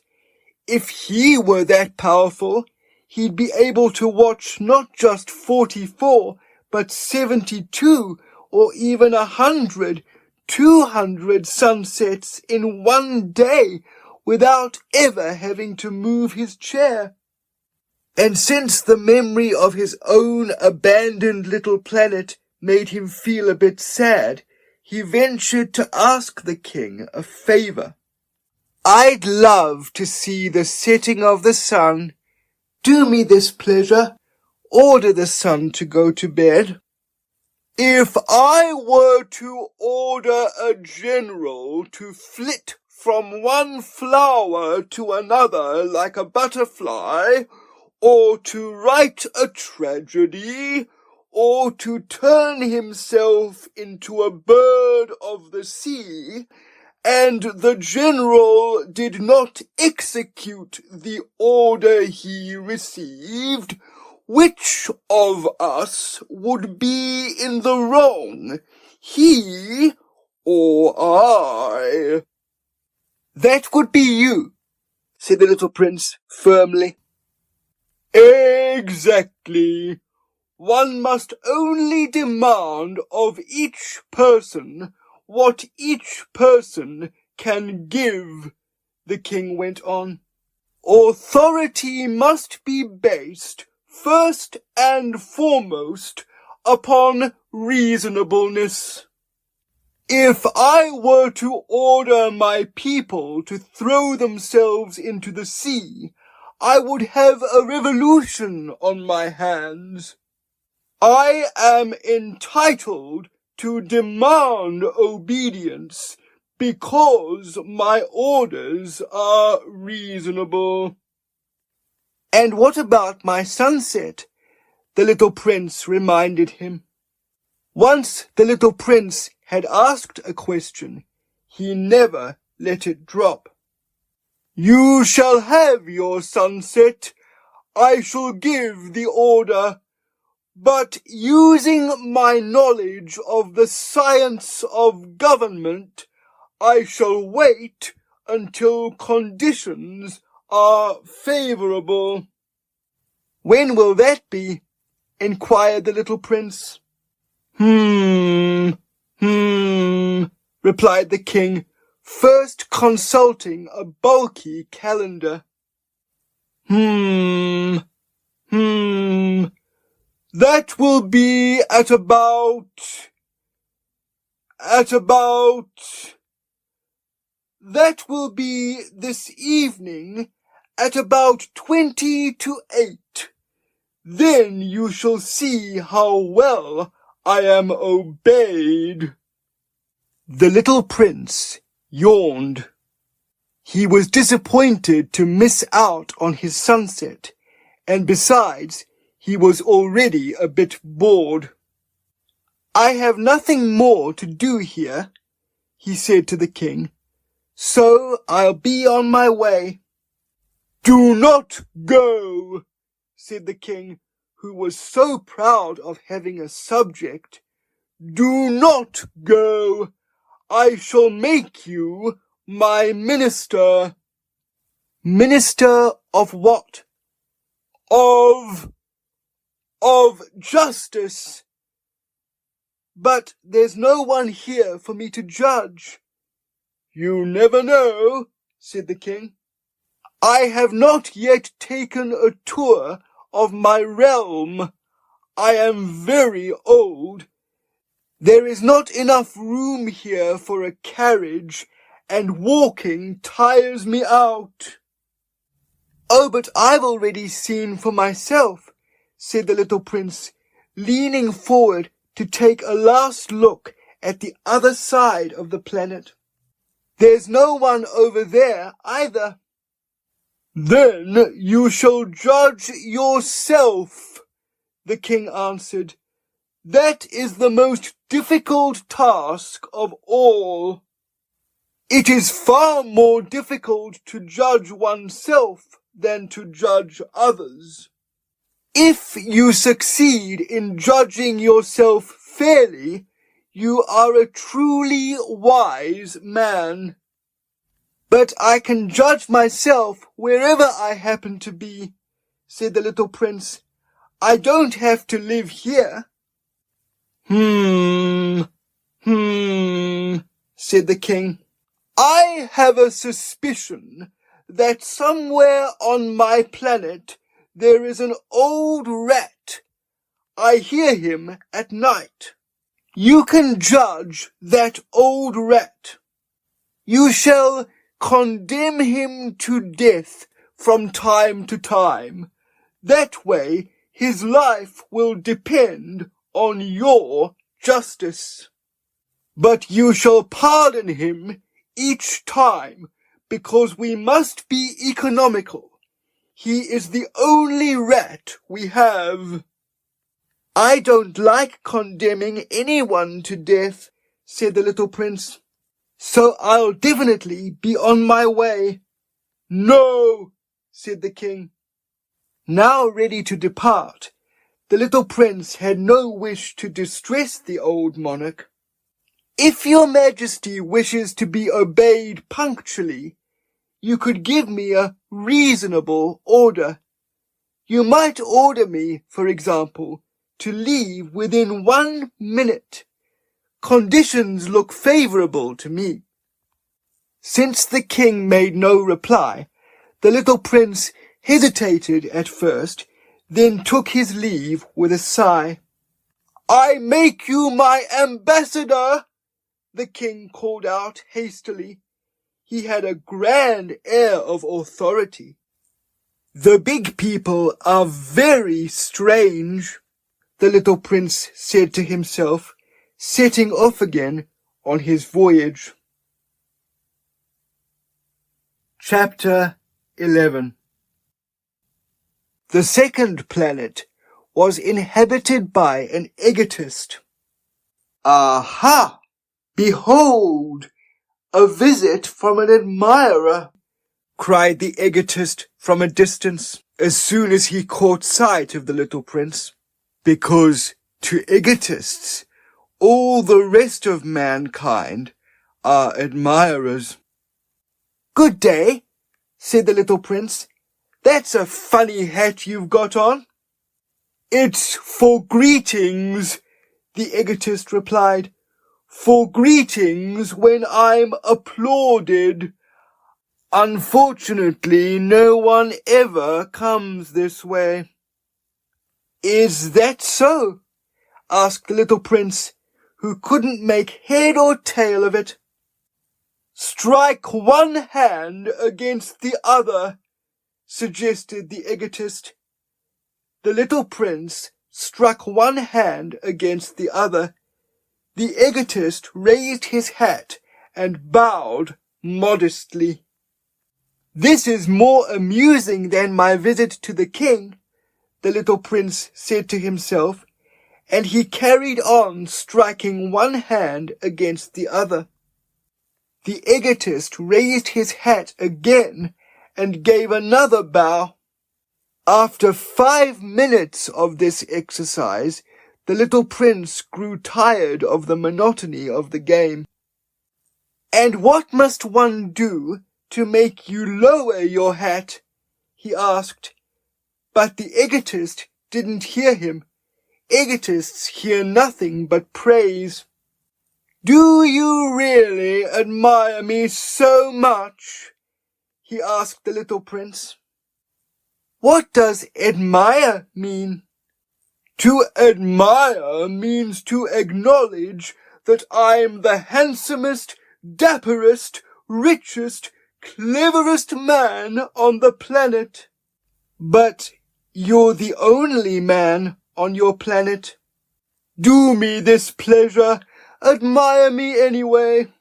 If he were that powerful, he'd be able to watch not just 44, but 72, or even 100, 200 sunsets in one day without ever having to move his chair. And since the memory of his own abandoned little planet made him feel a bit sad, he ventured to ask the king a favor. "I'd love to see the setting of the sun. Do me this pleasure. Order the sun to go to bed." "If I were to order a general to flit from one flower to another like a butterfly, or to write a tragedy, or to turn himself into a bird of the sea, and the general did not execute the order he received, which of us would be in the wrong, he or I?" "That would be you," said the little prince firmly. Exactly. One must only demand of each person what each person can give, the king went on. Authority must be based, first and foremost, upon reasonableness. If I were to order my people to throw themselves into the sea, I would have a revolution on my hands. I am entitled to demand obedience because my orders are reasonable. And what about my sunset? The little prince reminded him. Once the little prince had asked a question, he never let it drop. You shall have your sunset. I shall give the order. But using my knowledge of the science of government, I shall wait until conditions are favourable. When will that be? Inquired the little prince. Replied the king, first consulting a bulky calendar. That will be at about That will be this evening at about 20 to 8. Then you shall see how well I am obeyed. The little prince yawned. He was disappointed to miss out on his sunset, and besides, he was already a bit bored. I have nothing more to do here, he said to the king, so I'll be on my way. Do not go, said the king, who was so proud of having a subject. Do not go. I shall make you my minister. Minister of what? Of justice. But there's no one here for me to judge. You never know, said the king. I have not yet taken a tour of my realm. I am very old. There is not enough room here for a carriage, and walking tires me out. Oh, but I've already seen for myself, said the little prince, leaning forward to take a last look at the other side of the planet. There's no one over there either. Then you shall judge yourself, the king answered. That is the most difficult task of all. It is far more difficult to judge oneself than to judge others. If you succeed in judging yourself fairly, you are a truly wise man. But I can judge myself wherever I happen to be, said the little prince. I don't have to live here. Said the king. I have a suspicion that somewhere on my planet there is an old rat. I hear him at night. You can judge that old rat. You shall condemn him to death from time to time. That way his life will depend on your justice. But you shall pardon him each time, because we must be economical. He is the only rat we have. I don't like condemning anyone to death, said the little prince, so I'll definitely be on my way. No, said the king. Now ready to depart, the little prince had no wish to distress the old monarch. If your majesty wishes to be obeyed punctually, you could give me a reasonable order. You might order me, for example, to leave within 1 minute. Conditions look favourable to me." Since the king made no reply, the little prince hesitated at first, then took his leave with a sigh. "I make you my ambassador," the king called out hastily. He had a grand air of authority. "The big people are very strange," the little prince said to himself, setting off again on his voyage. Chapter 11. The second planet was inhabited by an egotist. "Aha! Behold, a visit from an admirer," cried the egotist from a distance, as soon as he caught sight of the little prince, because to egotists all the rest of mankind are admirers. "Good day," said the little prince. "That's a funny hat you've got on." "It's for greetings," the egotist replied. "For greetings when I'm applauded. Unfortunately, no one ever comes this way." "Is that so?" asked the little prince, who couldn't make head or tail of it. "Strike one hand against the other," suggested the egotist. The little prince struck one hand against the other. The egotist raised his hat and bowed modestly. "This is more amusing than my visit to the king," the little prince said to himself, and he carried on striking one hand against the other. The egotist raised his hat again and gave another bow. After 5 minutes of this exercise, the little prince grew tired of the monotony of the game. "And what must one do to make you lower your hat?" he asked. But the egotist didn't hear him. Egotists hear nothing but praise. "Do you really admire me so much?" he asked the little prince. "What does admire mean?" "To admire means to acknowledge that I'm the handsomest, dapperest, richest, cleverest man on the planet." "But you're the only man on your planet." "Do me this pleasure. Admire me anyway."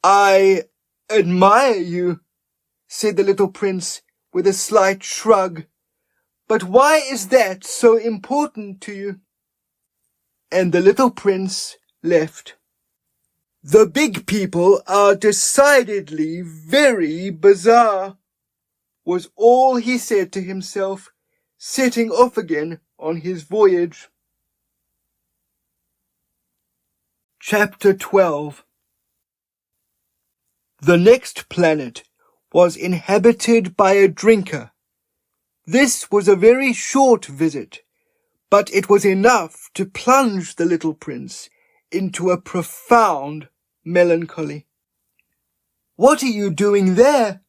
"I admire you," said the little prince with a slight shrug. "But why is that so important to you?" And the little prince left. "The big people are decidedly very bizarre," was all he said to himself, setting off again on his voyage. Chapter 12. The next planet was inhabited by a drinker. This was a very short visit, but it was enough to plunge the little prince into a profound melancholy. "What are you doing there?"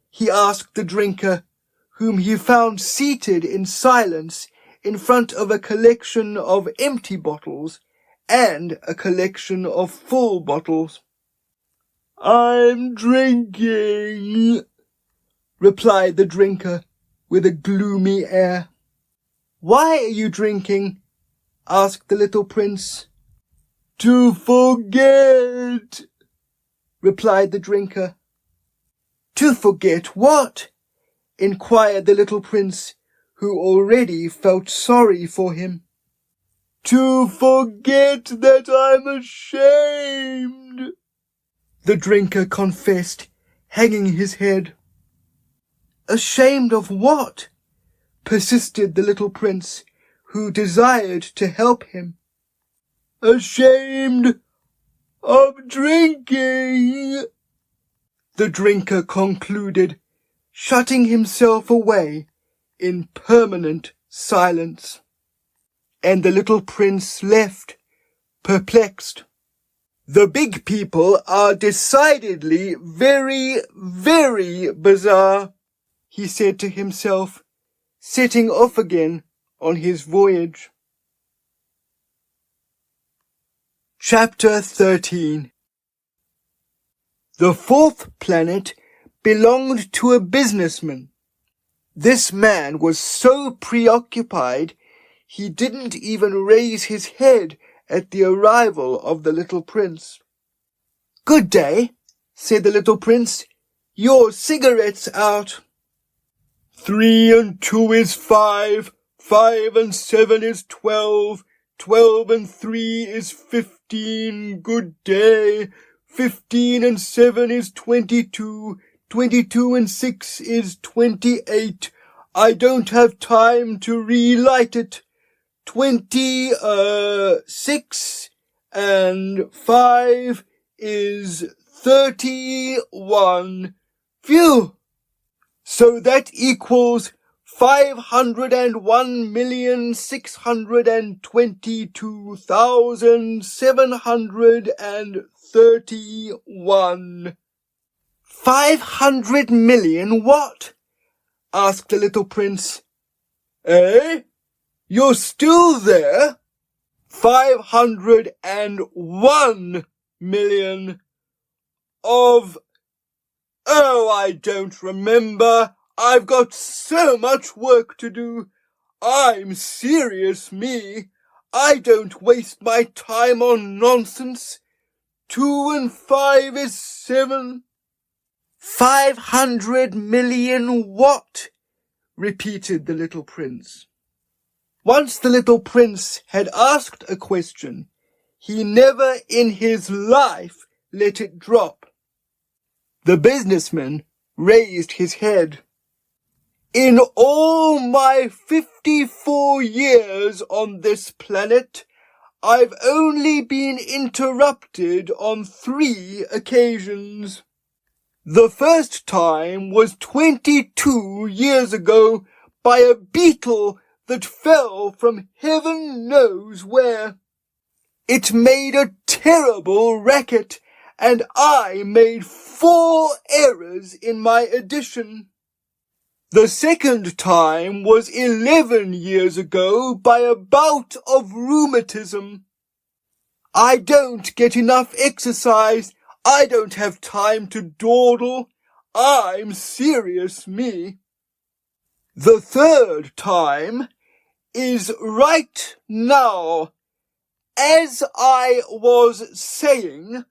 he asked the drinker, whom he found seated in silence in front of a collection of empty bottles and a collection of full bottles. "I'm drinking," replied the drinker with a gloomy air. "Why are you drinking?" asked the little prince. "To forget," replied the drinker. "To forget what?" inquired the little prince, who already felt sorry for him. "To forget that I'm ashamed," the drinker confessed, hanging his head. "Ashamed of what?" persisted the little prince, who desired to help him. "Ashamed of drinking," the drinker concluded, shutting himself away in permanent silence. And the little prince left, perplexed. The big people are decidedly very, very bizarre, he said to himself, setting off again on his voyage. Chapter 13. The fourth planet belonged to a businessman. This man was so preoccupied he didn't even raise his head at the arrival of the little prince. "Good day," said the little prince. "Your cigarette's out." "3 and 2 is 5, 5 and 7 is 12, 12 and 3 is 15, good day. 15 and 7 is 22, 22 and 6 is 28. I don't have time to relight it. 26 and 5 is 31. Phew! So that equals 501,622,731. 500 million what? Asked the little prince. Eh? You're still there? 501 million of... Oh, I don't remember. I've got so much work to do. I'm serious, me. I don't waste my time on nonsense. 2 and 5 is 7. 500 million what? Repeated the little prince. Once the little prince had asked a question, he never in his life let it drop. The businessman raised his head. In all my 54 years on this planet, I've only been interrupted on 3 occasions. The first time was 22 years ago by a beetle that fell from heaven knows where. It made a terrible racket, and I made 4 errors in my addition. The second time was 11 years ago by a bout of rheumatism. I don't get enough exercise. I don't have time to dawdle. I'm serious, me. The third time is right now. As I was saying,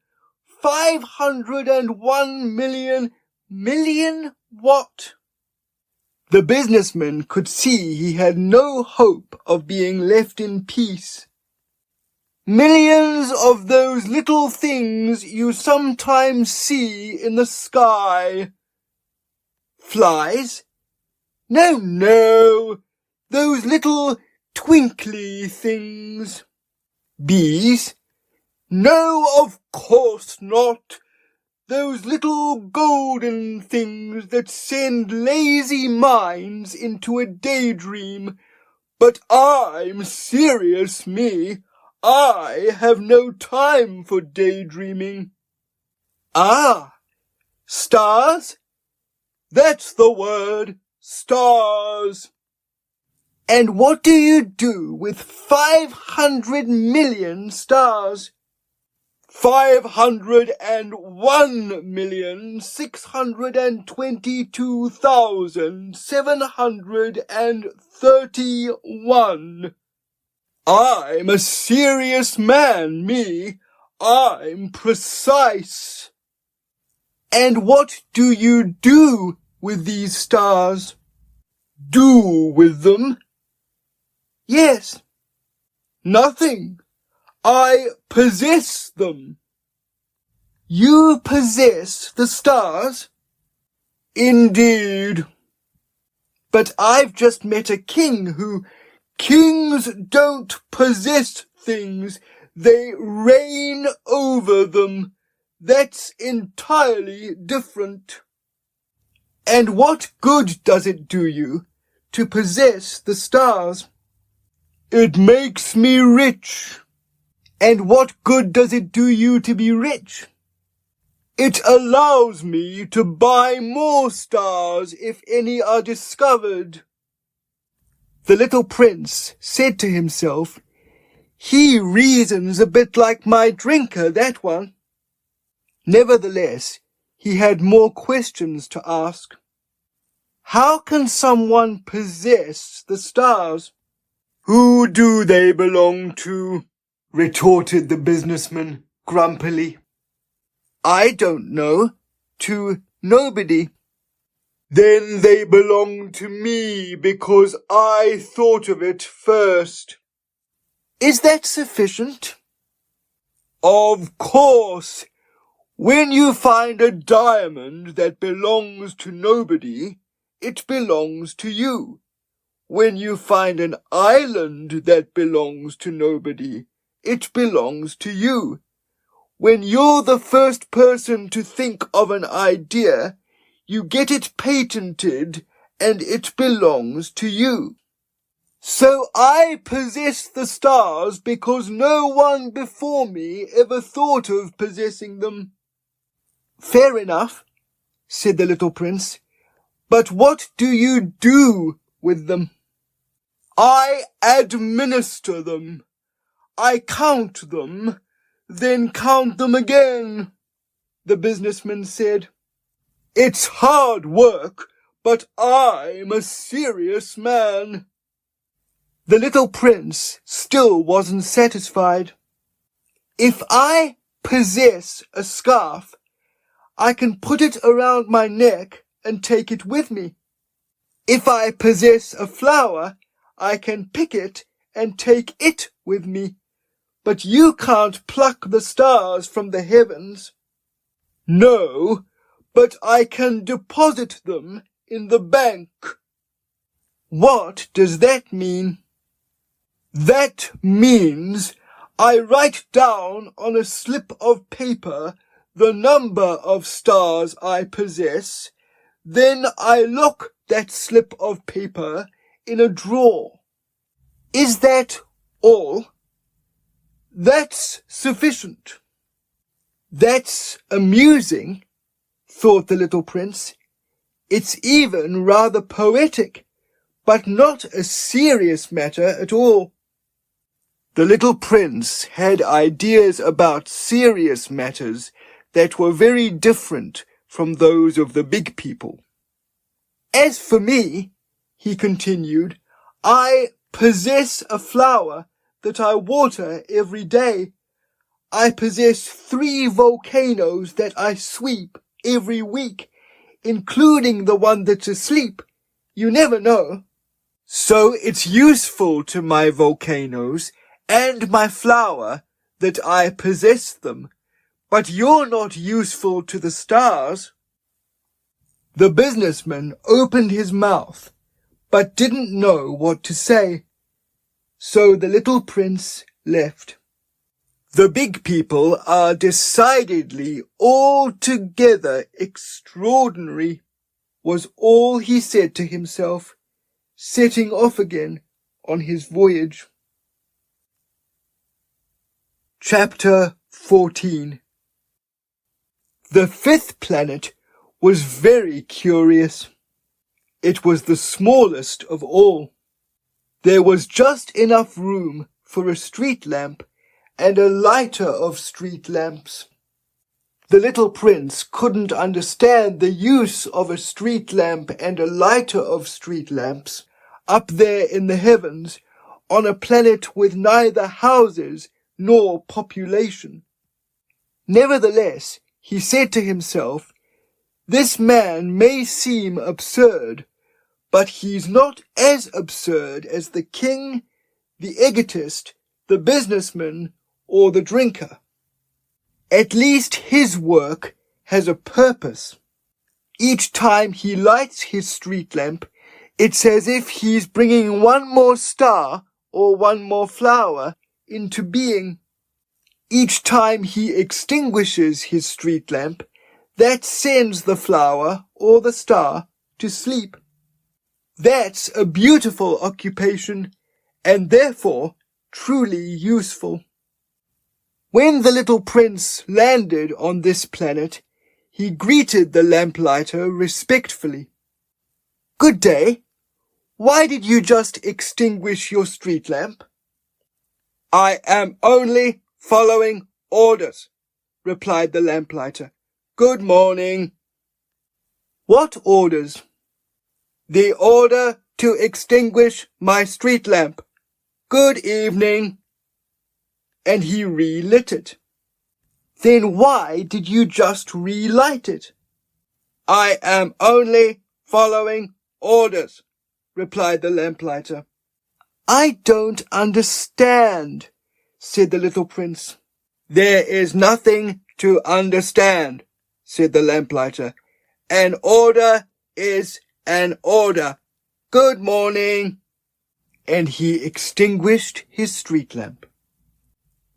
501 million what? The businessman could see he had no hope of being left in peace. Millions of those little things you sometimes see in the sky. Flies? No, those little twinkly things. Bees? No, of course not. Those little golden things that send lazy minds into a daydream. But I'm serious, me. I have no time for daydreaming. Ah, stars? That's the word, stars. And what do you do with 500 million stars? 501,622,731. I'm a serious man, me. I'm precise. And what do you do with these stars? Do with them? Yes. Nothing. I possess them. You possess the stars? Indeed. But I've just met a king who... Kings don't possess things. They reign over them. That's entirely different. And what good does it do you to possess the stars? It makes me rich. And what good does it do you to be rich? It allows me to buy more stars if any are discovered. The little prince said to himself, "He reasons a bit like my drinker, that one." Nevertheless, he had more questions to ask. How can someone possess the stars? "Who do they belong to?" retorted the businessman grumpily. "I don't know. To nobody." "Then they belong to me because I thought of it first." "Is that sufficient?" "Of course. When you find a diamond that belongs to nobody, it belongs to you. When you find an island that belongs to nobody, it belongs to you. When you're the first person to think of an idea, you get it patented and it belongs to you. So I possess the stars because no one before me ever thought of possessing them." "Fair enough," said the little prince. "But what do you do with them?" "I administer them. I count them, then count them again," the businessman said. "It's hard work, but I'm a serious man." The little prince still wasn't satisfied. "If I possess a scarf, I can put it around my neck and take it with me. If I possess a flower, I can pick it and take it with me. But you can't pluck the stars from the heavens." "No, but I can deposit them in the bank." "What does that mean?" "That means I write down on a slip of paper the number of stars I possess, then I lock that slip of paper in a drawer." "Is that all?" "That's sufficient." "That's amusing," thought the little prince. "It's even rather poetic, but not a serious matter at all." The little prince had ideas about serious matters that were very different from those of the big people. "As for me," he continued, "I possess a flower that I water every day. I possess 3 volcanoes that I sweep every week, including the one that's asleep. You never know. So it's useful to my volcanoes and my flower that I possess them, but you're not useful to the stars." The businessman opened his mouth, but didn't know what to say. So the little prince left. "The big people are decidedly altogether extraordinary," was all he said to himself, setting off again on his voyage. Chapter 14. The 5th planet was very curious. It was the smallest of all. There was just enough room for a street lamp and a lighter of street lamps. The little prince couldn't understand the use of a street lamp and a lighter of street lamps up there in the heavens on a planet with neither houses nor population. Nevertheless, he said to himself, "This man may seem absurd, but he's not as absurd as the king, the egotist, the businessman, or the drinker. At least his work has a purpose. Each time he lights his street lamp, it's as if he's bringing one more star or one more flower into being. Each time he extinguishes his street lamp, that sends the flower or the star to sleep. That's a beautiful occupation, and therefore truly useful. When the little prince landed on this planet, he greeted the lamplighter respectfully. "Good day. Why did you just extinguish your street lamp?" "I am only following orders," replied the lamplighter. "Good morning." "What orders?" "The order to extinguish my street lamp. Good evening." And he relit it. "Then why did you just relight it?" "I am only following orders," replied the lamplighter. "I don't understand," said the little prince. "There is nothing to understand," said the lamplighter. "An order is an order. Good morning." And he extinguished his street lamp.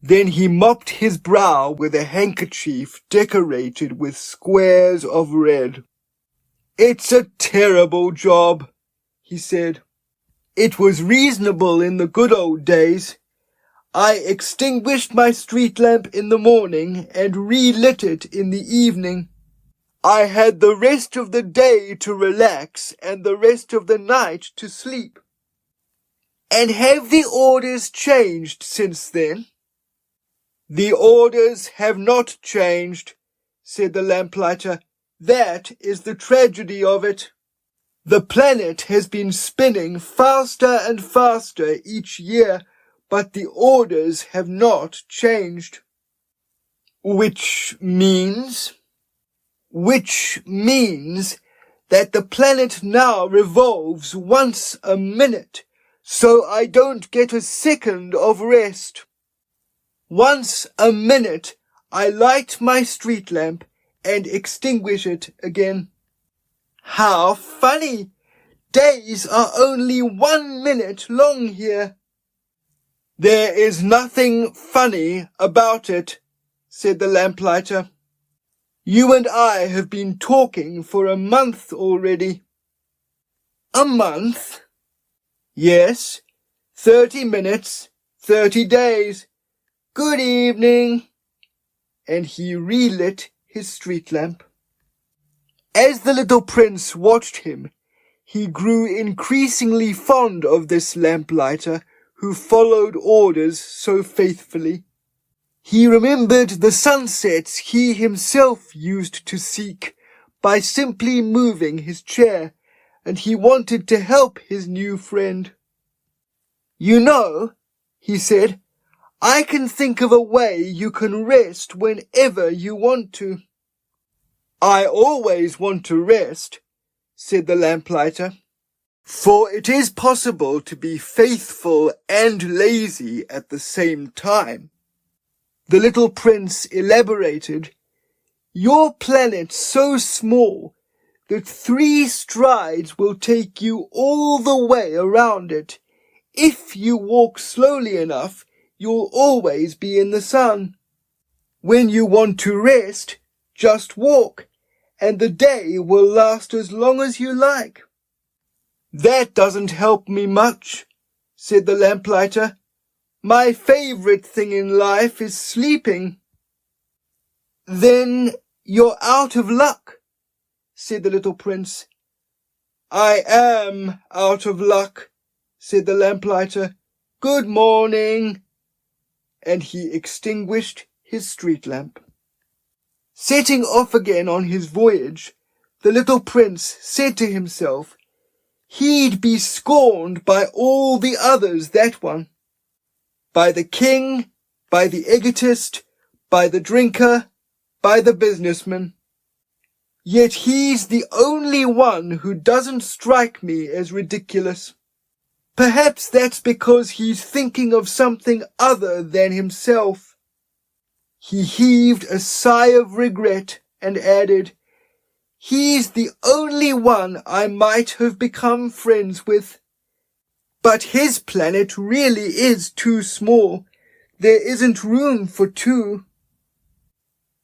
Then he mopped his brow with a handkerchief decorated with squares of red. "It's a terrible job," he said. "It was reasonable in the good old days. I extinguished my street lamp in the morning and relit it in the evening. I had the rest of the day to relax and the rest of the night to sleep." "And have the orders changed since then?" "The orders have not changed," said the lamplighter. "That is the tragedy of it. The planet has been spinning faster and faster each year, but the orders have not changed." Which means that the planet now revolves once a minute, so I don't get a second of rest. Once a minute I light my street lamp and extinguish it again. How funny! Days are only 1 minute long here. "There is nothing funny about it," said the lamplighter. "You and I have been talking for a month already." "A month?" "Yes, 30 minutes, 30 days. Good evening." And he relit his street lamp. As the little prince watched him, he grew increasingly fond of this lamplighter who followed orders so faithfully. He remembered the sunsets he himself used to seek by simply moving his chair, and he wanted to help his new friend. "You know," he said, "I can think of a way you can rest whenever you want to." "I always want to rest," said the lamplighter. "For it is possible to be faithful and lazy at the same time." The little prince elaborated. "Your planet's so small that 3 strides will take you all the way around it. If you walk slowly enough, you'll always be in the sun. When you want to rest, just walk, and the day will last as long as you like." "That doesn't help me much," said the lamplighter. "My favorite thing in life is sleeping." "Then you're out of luck," said the little prince. "I am out of luck," said the lamplighter. "Good morning." And he extinguished his street lamp. Setting off again on his voyage, the little prince said to himself, he'd be scorned by all the others, that one. By the king, by the egotist, by the drinker, by the businessman. Yet he's the only one who doesn't strike me as ridiculous. Perhaps that's because he's thinking of something other than himself. He heaved a sigh of regret and added, "He's the only one I might have become friends with. But his planet really is too small. there isn't room for two."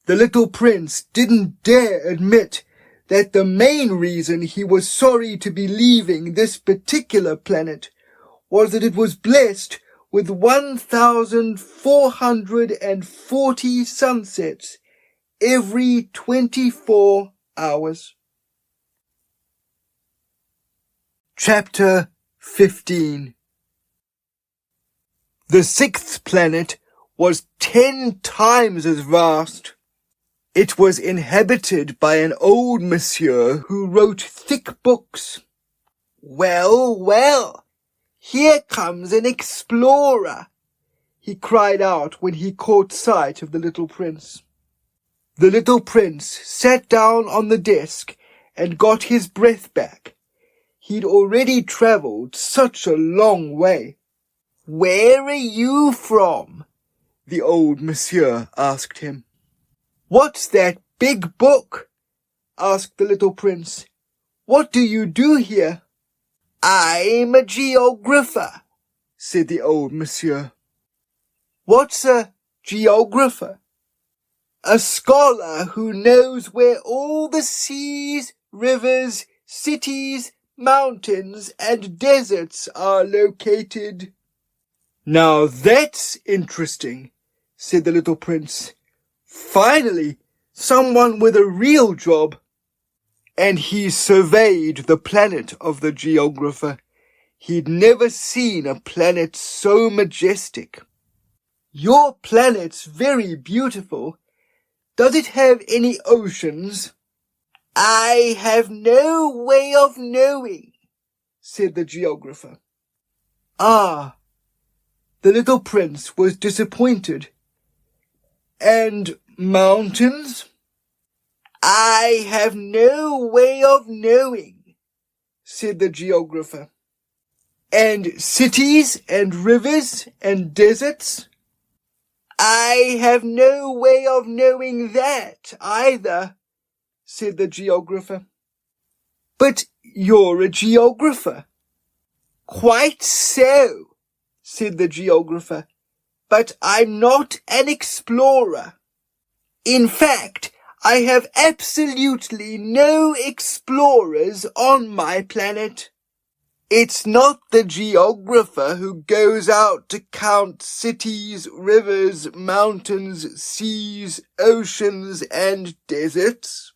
The little prince didn't dare admit that the main reason he was sorry to be leaving this particular planet was that it was blessed with 1,440 sunsets every 24 hours. Chapter 15. The sixth planet was 10 times as vast. It was inhabited by an old monsieur who wrote thick books. "Well, well, here comes an explorer," he cried out when he caught sight of the little prince. The little prince sat down on the desk and got his breath back. He'd already travelled such a long way. "Where are you from?" the old monsieur asked him. "What's that big book?" asked the little prince. "What do you do here?" "I'm a geographer," said the old monsieur. "What's a geographer?" "A scholar who knows where all the seas, rivers, cities, mountains, and deserts are located." "Now that's interesting," said the little prince. "Finally, someone with a real job." And he surveyed the planet of the geographer. He'd never seen a planet so majestic. "Your planet's very beautiful. Does it have any oceans?" "I have no way of knowing," said the geographer. Ah, the little prince was disappointed. "And mountains?" "I have no way of knowing," said the geographer. "And cities and rivers and deserts?" "I have no way of knowing that either," said the geographer. "But you're a geographer." "Quite so," said the geographer, "but I'm not an explorer. In fact, I have absolutely no explorers on my planet. It's not the geographer who goes out to count cities, rivers, mountains, seas, oceans, and deserts.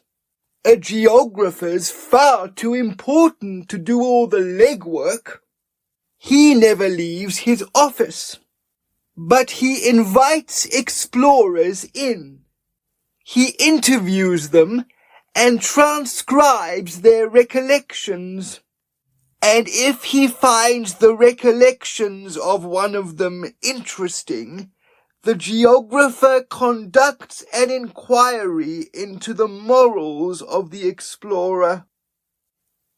A geographer's far too important to do all the legwork. He never leaves his office, but he invites explorers in. He interviews them and transcribes their recollections. And if he finds the recollections of one of them interesting, the geographer conducts an inquiry into the morals of the explorer."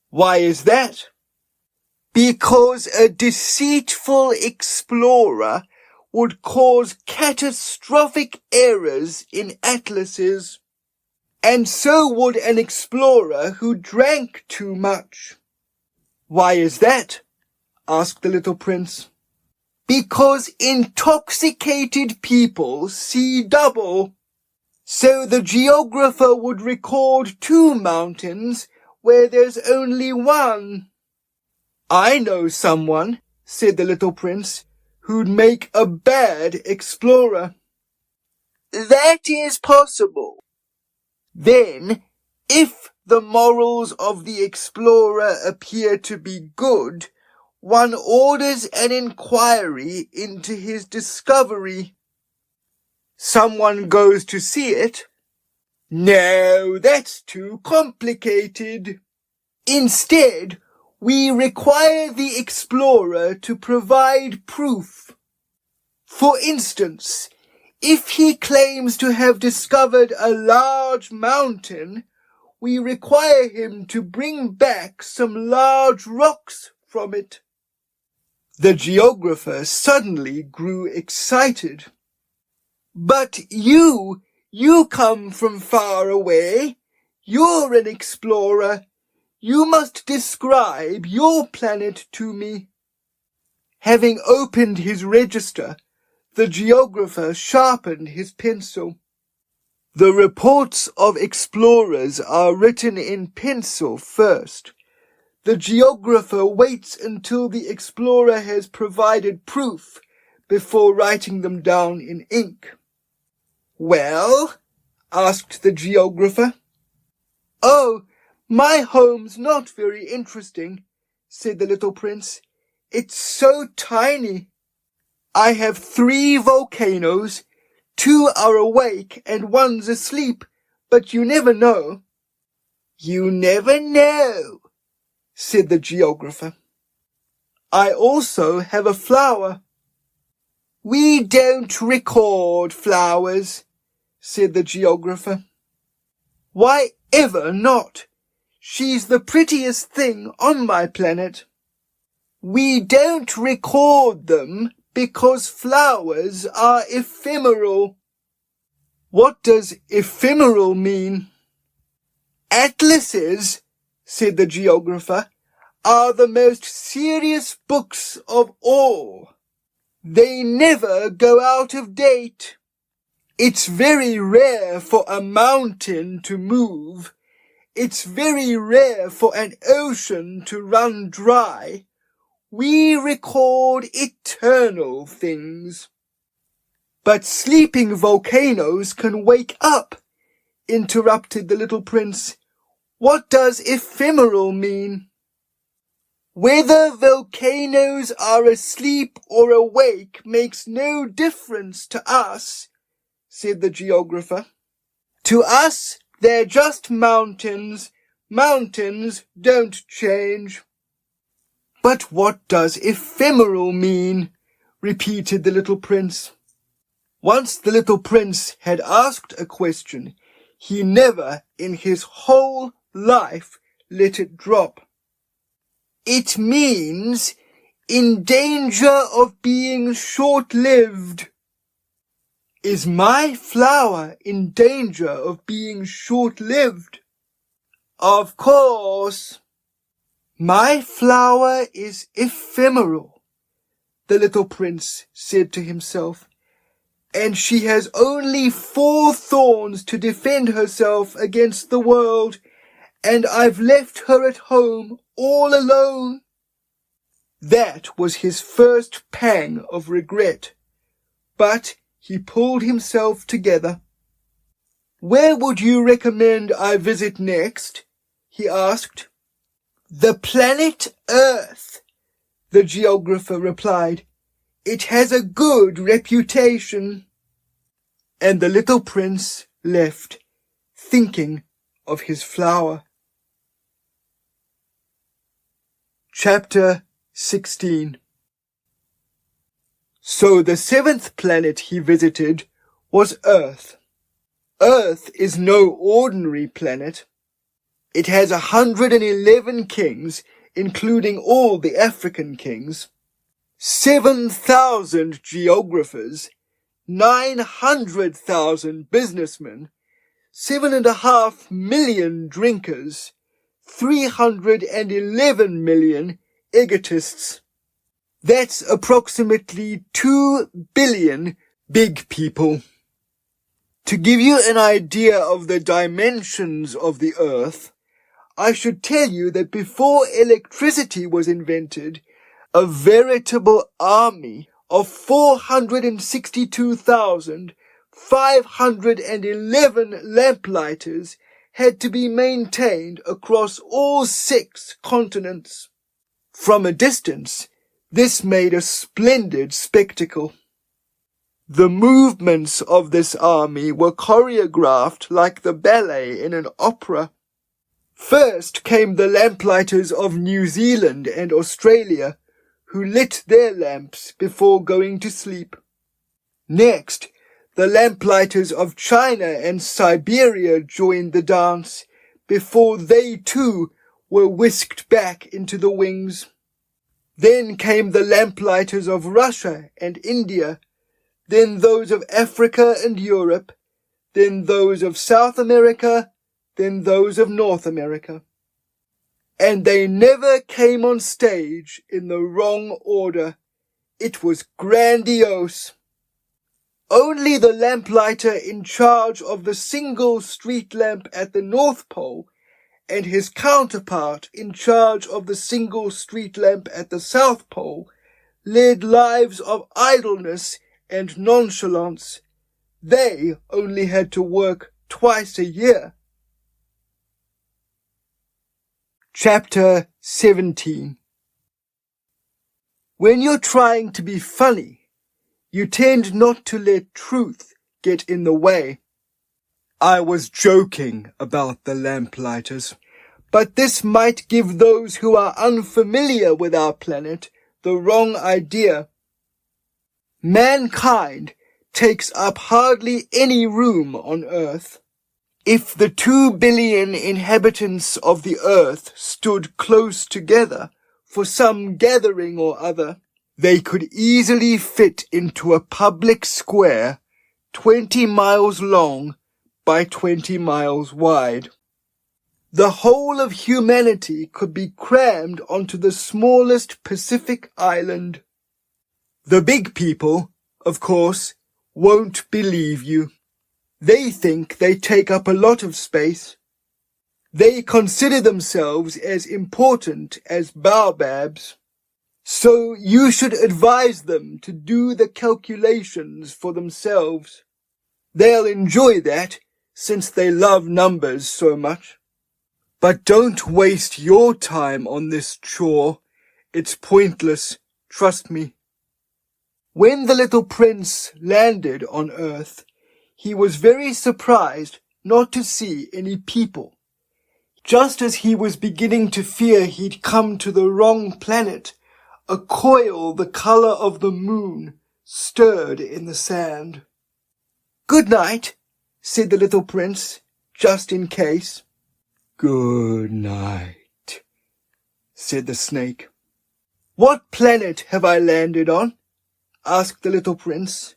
"Why is that?" "Because a deceitful explorer would cause catastrophic errors in atlases, and so would an explorer who drank too much." "Why is that?" asked the little prince. "Because intoxicated people see double. So the geographer would record 2 mountains where there's only 1. "I know someone," said the little prince, "who'd make a bad explorer." "That is possible. Then, if the morals of the explorer appear to be good, one orders an inquiry into his discovery." "Someone goes to see it?" "No, that's too complicated. Instead, we require the explorer to provide proof. For instance, if he claims to have discovered a large mountain, we require him to bring back some large rocks from it." The geographer suddenly grew excited. "But you come from far away. You're an explorer. You must describe your planet to me." Having opened his register, The geographer sharpened his pencil. The reports of explorers are written in pencil first. The geographer waits until the explorer has provided proof before writing them down in ink. Well? Asked the geographer. Oh, my home's not very interesting, said the little prince. It's so tiny. I have 3 volcanoes, 2 are awake and 1's asleep, but you never know. You never know, said the geographer. I also have a flower. We don't record flowers, said the geographer. Why ever not? She's the prettiest thing on my planet. We don't record them because flowers are ephemeral. What does ephemeral mean? Atlases, said the geographer, are the most serious books of all. They never go out of date. It's very rare for a mountain to move. It's very rare for an ocean to run dry. We record eternal things. But sleeping volcanoes can wake up, interrupted the little prince. What does ephemeral mean? Whether volcanoes are asleep or awake makes no difference to us, said the geographer. To us, they're just mountains. Mountains don't change. But what does ephemeral mean? Repeated the little prince. Once the little prince had asked a question, he never in his whole life let it drop. It means in danger of being short-lived. Is my flower in danger of being short-lived? Of course. My flower is ephemeral, the little prince said to himself, and she has only 4 thorns to defend herself against the world, and I've left her at home all alone. That was his first pang of regret, but he pulled himself together. Where would you recommend I visit next? He asked. The planet Earth, the geographer replied. It has a good reputation. And the little prince left, thinking of his flower. Chapter 16. So the 7th planet he visited was Earth. Earth is no ordinary planet. It has 111 kings, including all the African kings, 7,000 geographers, 900,000 businessmen, 7.5 million drinkers, 311 million egotists. That's approximately 2 billion big people. To give you an idea of the dimensions of the Earth, I should tell you that before electricity was invented, a veritable army of 462,511 lamplighters had to be maintained across all 6 continents. From a distance, this made a splendid spectacle. The movements of this army were choreographed like the ballet in an opera. First came the lamplighters of New Zealand and Australia, who lit their lamps before going to sleep. Next, the lamplighters of China and Siberia joined the dance, before they too were whisked back into the wings. Then came the lamplighters of Russia and India, then those of Africa and Europe, then those of South America, then those of North America. And they never came on stage in the wrong order. It was grandiose. Only the lamplighter in charge of the single street lamp at the North Pole and his counterpart in charge of the single street lamp at the South Pole led lives of idleness and nonchalance. They only had to work twice a year. Chapter 17. When you're trying to be funny, you tend not to let truth get in the way. I was joking about the lamplighters, but this might give those who are unfamiliar with our planet the wrong idea. Mankind takes up hardly any room on Earth. If the 2 billion inhabitants of the Earth stood close together for some gathering or other, they could easily fit into a public square 20 miles long by 20 miles wide. The whole of humanity could be crammed onto the smallest Pacific island. The big people, of course, won't believe you. They think they take up a lot of space. They consider themselves as important as baobabs. So you should advise them to do the calculations for themselves. They'll enjoy that, since they love numbers so much. But don't waste your time on this chore. It's pointless, trust me. When the little prince landed on Earth, he was very surprised not to see any people. Just as he was beginning to fear he'd come to the wrong planet, a coil the color of the moon stirred in the sand. "Good night," said the little prince, just in case. "Good night," said the snake. "What planet have I landed on?" asked the little prince.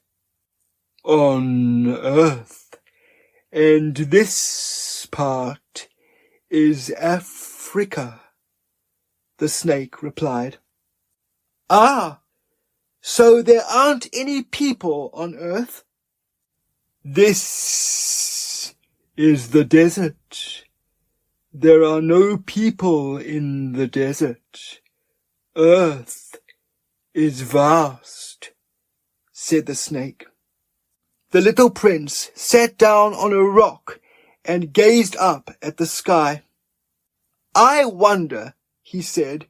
"On Earth, and this part is Africa," the snake replied. "Ah, so there aren't any people on Earth?" "This is the desert. There are no people in the desert. Earth is vast," said the snake. The little prince sat down on a rock and gazed up at the sky. "I wonder," he said,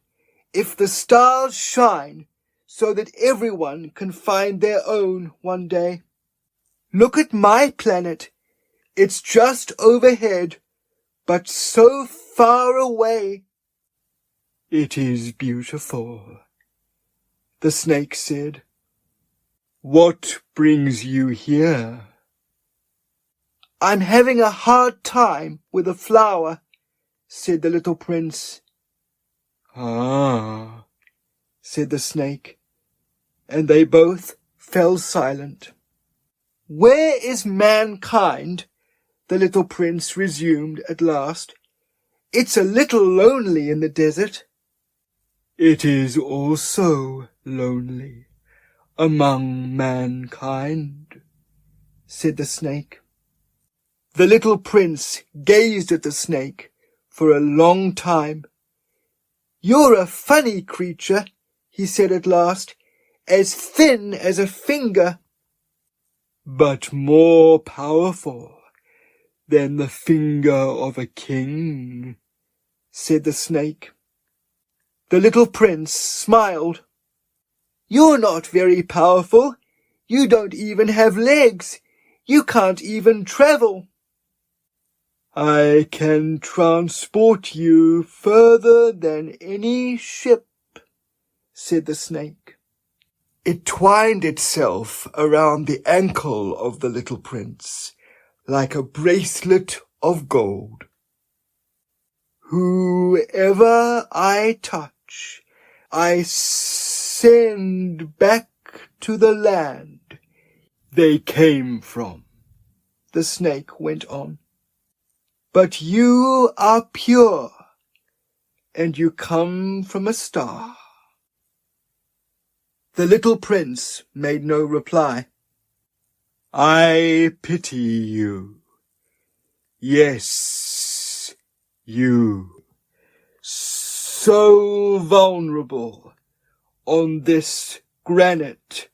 "if the stars shine so that everyone can find their own one day. Look at my planet. It's just overhead, but so far away." "It is beautiful," the snake said. "What brings you here?" "I'm having a hard time with a flower," said the little prince. "Ah," said the snake, and they both fell silent. "Where is mankind?" the little prince resumed at last. "It's a little lonely in the desert." "It is also lonely among mankind," said the snake. The little prince gazed at the snake for a long time. "You're a funny creature," he said at last, "as thin as a finger." "But more powerful than the finger of a king," said the snake. The little prince smiled. "You're not very powerful. You don't even have legs. You can't even travel." "I can transport you further than any ship," said the snake. It twined itself around the ankle of the little prince like a bracelet of gold. "Whoever I touch, I send back to the land they came from," the snake went on. "But you are pure, and you come from a star." The little prince made no reply. I pity you. Yes, you. So vulnerable on this granite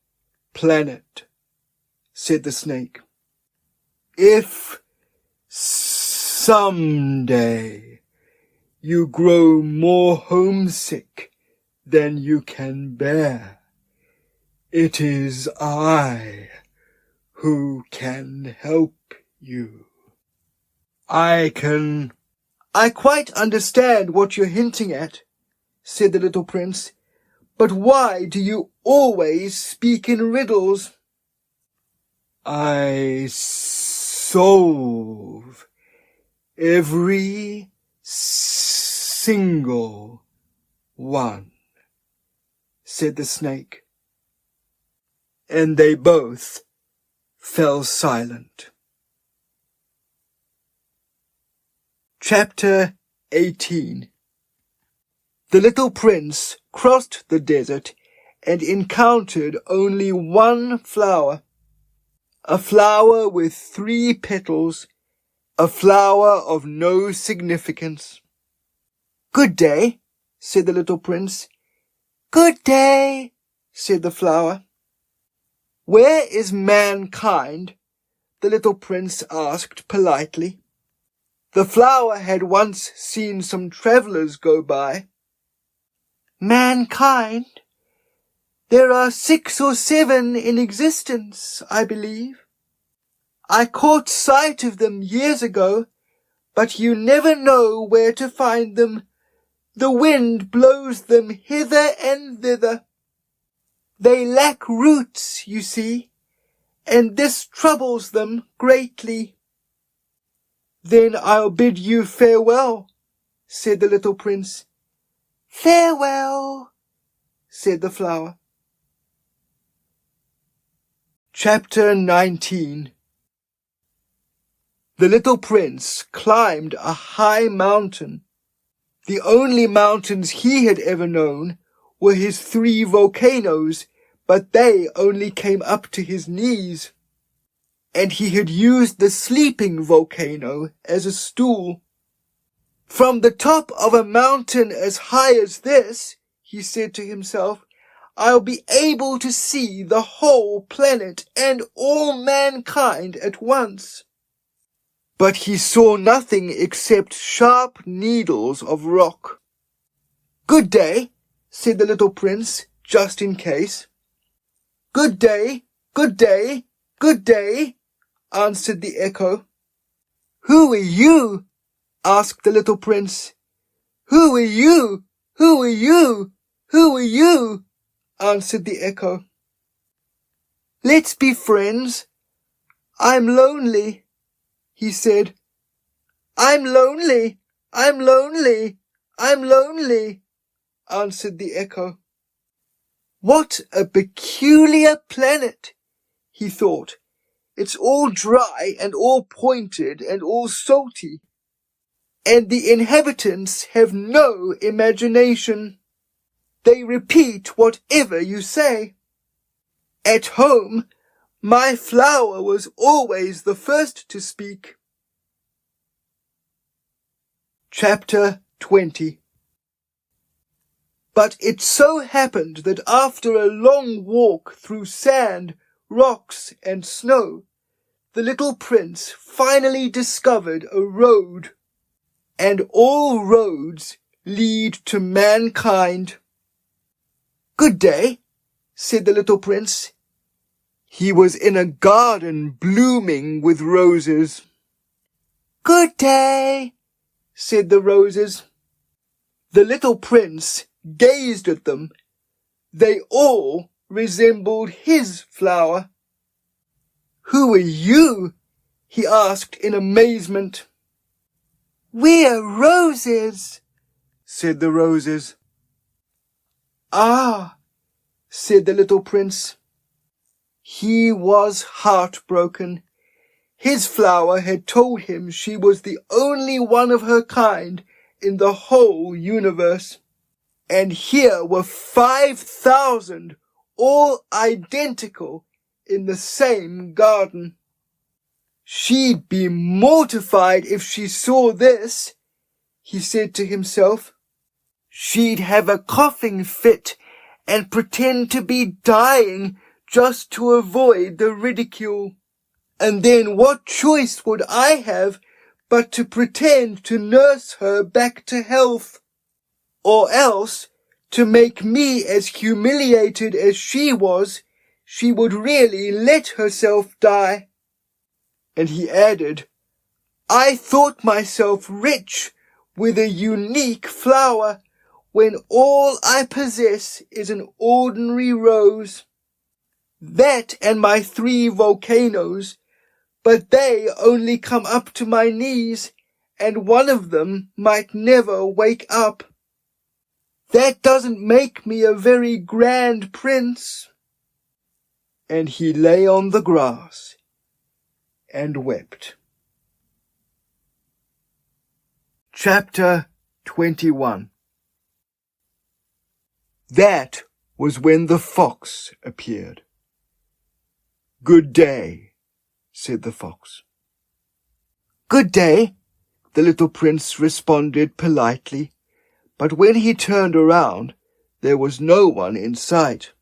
planet, said the snake. If someday you grow more homesick than you can bear, it is I who can help you. I quite understand what you're hinting at, said the little prince, but why do you always speak in riddles? I solve every single one, said the snake. And they both fell silent. Chapter 18. The little prince crossed the desert and encountered only one flower, a flower with 3 petals, a flower of no significance. Good day, said the little prince. Good day, said the flower. Where is mankind? The little prince asked politely. The flower had once seen some travellers go by. Mankind? There are 6 or 7 in existence, I believe. I caught sight of them years ago, but you never know where to find them. The wind blows them hither and thither. They lack roots, you see, and this troubles them greatly. Then I'll bid you farewell, said the little prince. Farewell, said the flower. Chapter 19. The little prince climbed a high mountain. The only mountains he had ever known were his 3 volcanoes, but they only came up to his knees. And he had used the sleeping volcano as a stool. From the top of a mountain as high as this, he said to himself, I'll be able to see the whole planet and all mankind at once. But he saw nothing except sharp needles of rock. Good day, said the little prince, just in case. Good day, good day, good day, answered the echo. Who are you? Asked the little prince. Who are you? Who are you? Who are you? Answered the echo. Let's be friends. I'm lonely, he said. I'm lonely, I'm lonely, I'm lonely, answered the echo. What a peculiar planet, he thought. It's all dry and all pointed and all salty, and the inhabitants have no imagination. They repeat whatever you say. At home, my flower was always the first to speak. Chapter 20. But it so happened that after a long walk through sand, rocks, and snow, the little prince finally discovered a road. And all roads lead to mankind. Good day, said the little prince. He was in a garden blooming with roses. Good day, said the roses. The little prince gazed at them. They all resembled his flower. Who are you? He asked in amazement. We're roses, said the roses. Ah, said the little prince. He was heartbroken. His flower had told him she was the only one of her kind in the whole universe. And here were 5,000, all identical, in the same garden. She'd be mortified if she saw this, he said to himself. She'd have a coughing fit and pretend to be dying just to avoid the ridicule. And then what choice would I have but to pretend to nurse her back to health? Or else, to make me as humiliated as she was, she would really let herself die. And he added, I thought myself rich with a unique flower when all I possess is an ordinary rose. That and my 3 volcanoes, but they only come up to my knees, and one of them might never wake up. That doesn't make me a very grand prince. And he lay on the grass and wept. Chapter 21. That was when the fox appeared. Good day, said the fox. Good day, the little prince responded politely, but when he turned around, there was no one in sight.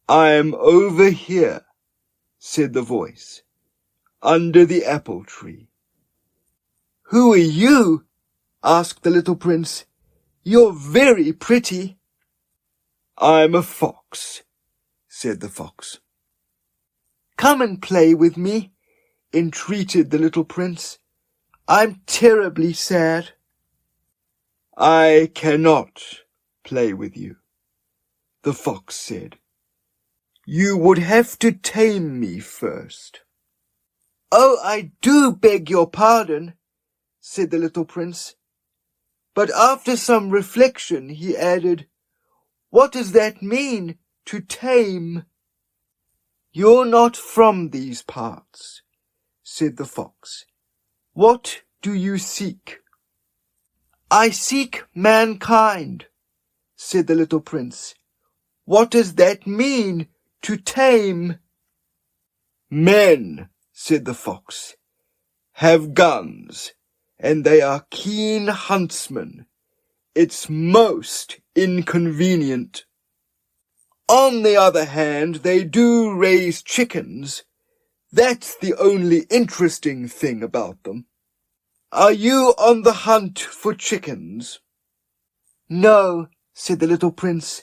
I'm over here, said the voice, under the apple tree. Who are you? Asked the little prince. You're very pretty. I'm a fox, said the fox. Come and play with me, entreated the little prince. I'm terribly sad. I cannot play with you, the fox said. You would have to tame me first. Oh, I do beg your pardon, said the little prince. But after some reflection he added, What does that mean, to tame? You're not from these parts, said the fox. What do you seek? I seek mankind, said the little prince. What does that mean, to tame? Men, said the fox, have guns, and they are keen huntsmen. It's most inconvenient. On the other hand, they do raise chickens. That's the only interesting thing about them. Are you on the hunt for chickens? No, said the little prince.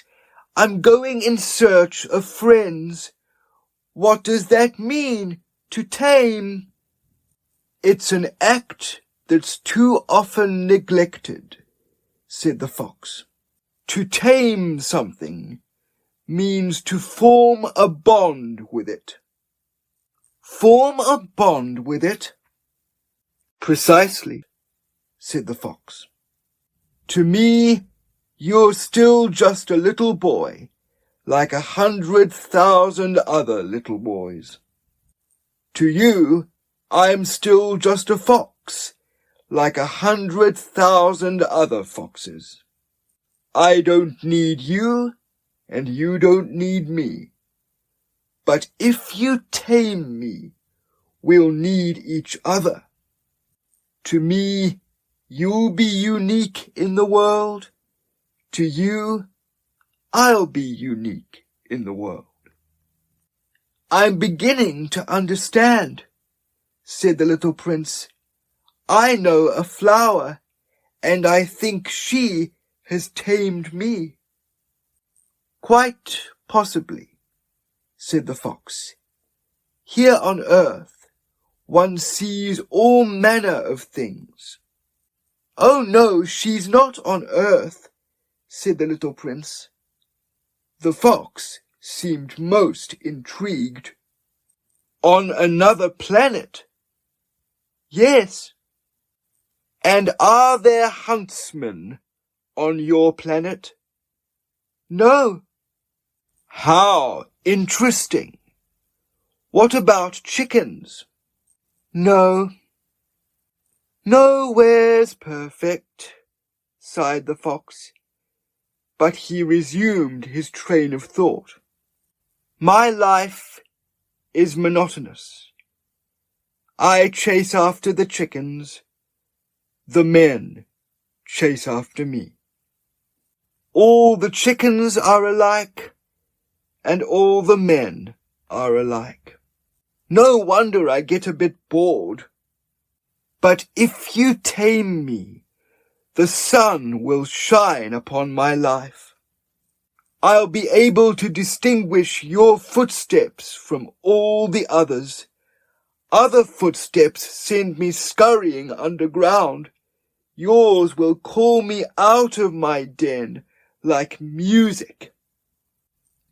I'm going in search of friends. What does that mean, to tame? It's an act that's too often neglected, said the fox. To tame something means to form a bond with it. Form a bond with it? Precisely, said the fox. To me, you're still just a little boy, like 100,000 other little boys. To you, I'm still just a fox, like 100,000 other foxes. I don't need you, and you don't need me. But if you tame me, we'll need each other. To me, you'll be unique in the world. To you, I'll be unique in the world. I'm beginning to understand, said the little prince. I know a flower, and I think she has tamed me. Quite possibly, said the fox. Here on earth, one sees all manner of things. Oh no, she's not on earth, said the little prince. The fox seemed most intrigued. On another planet? Yes. And are there huntsmen on your planet? No. How interesting. What about chickens? No. Nowhere's perfect, sighed the fox. But he resumed his train of thought. My life is monotonous. I chase after the chickens. The men chase after me. All the chickens are alike, and all the men are alike. No wonder I get a bit bored. But if you tame me, the sun will shine upon my life. I'll be able to distinguish your footsteps from all the others. Other footsteps send me scurrying underground. Yours will call me out of my den like music.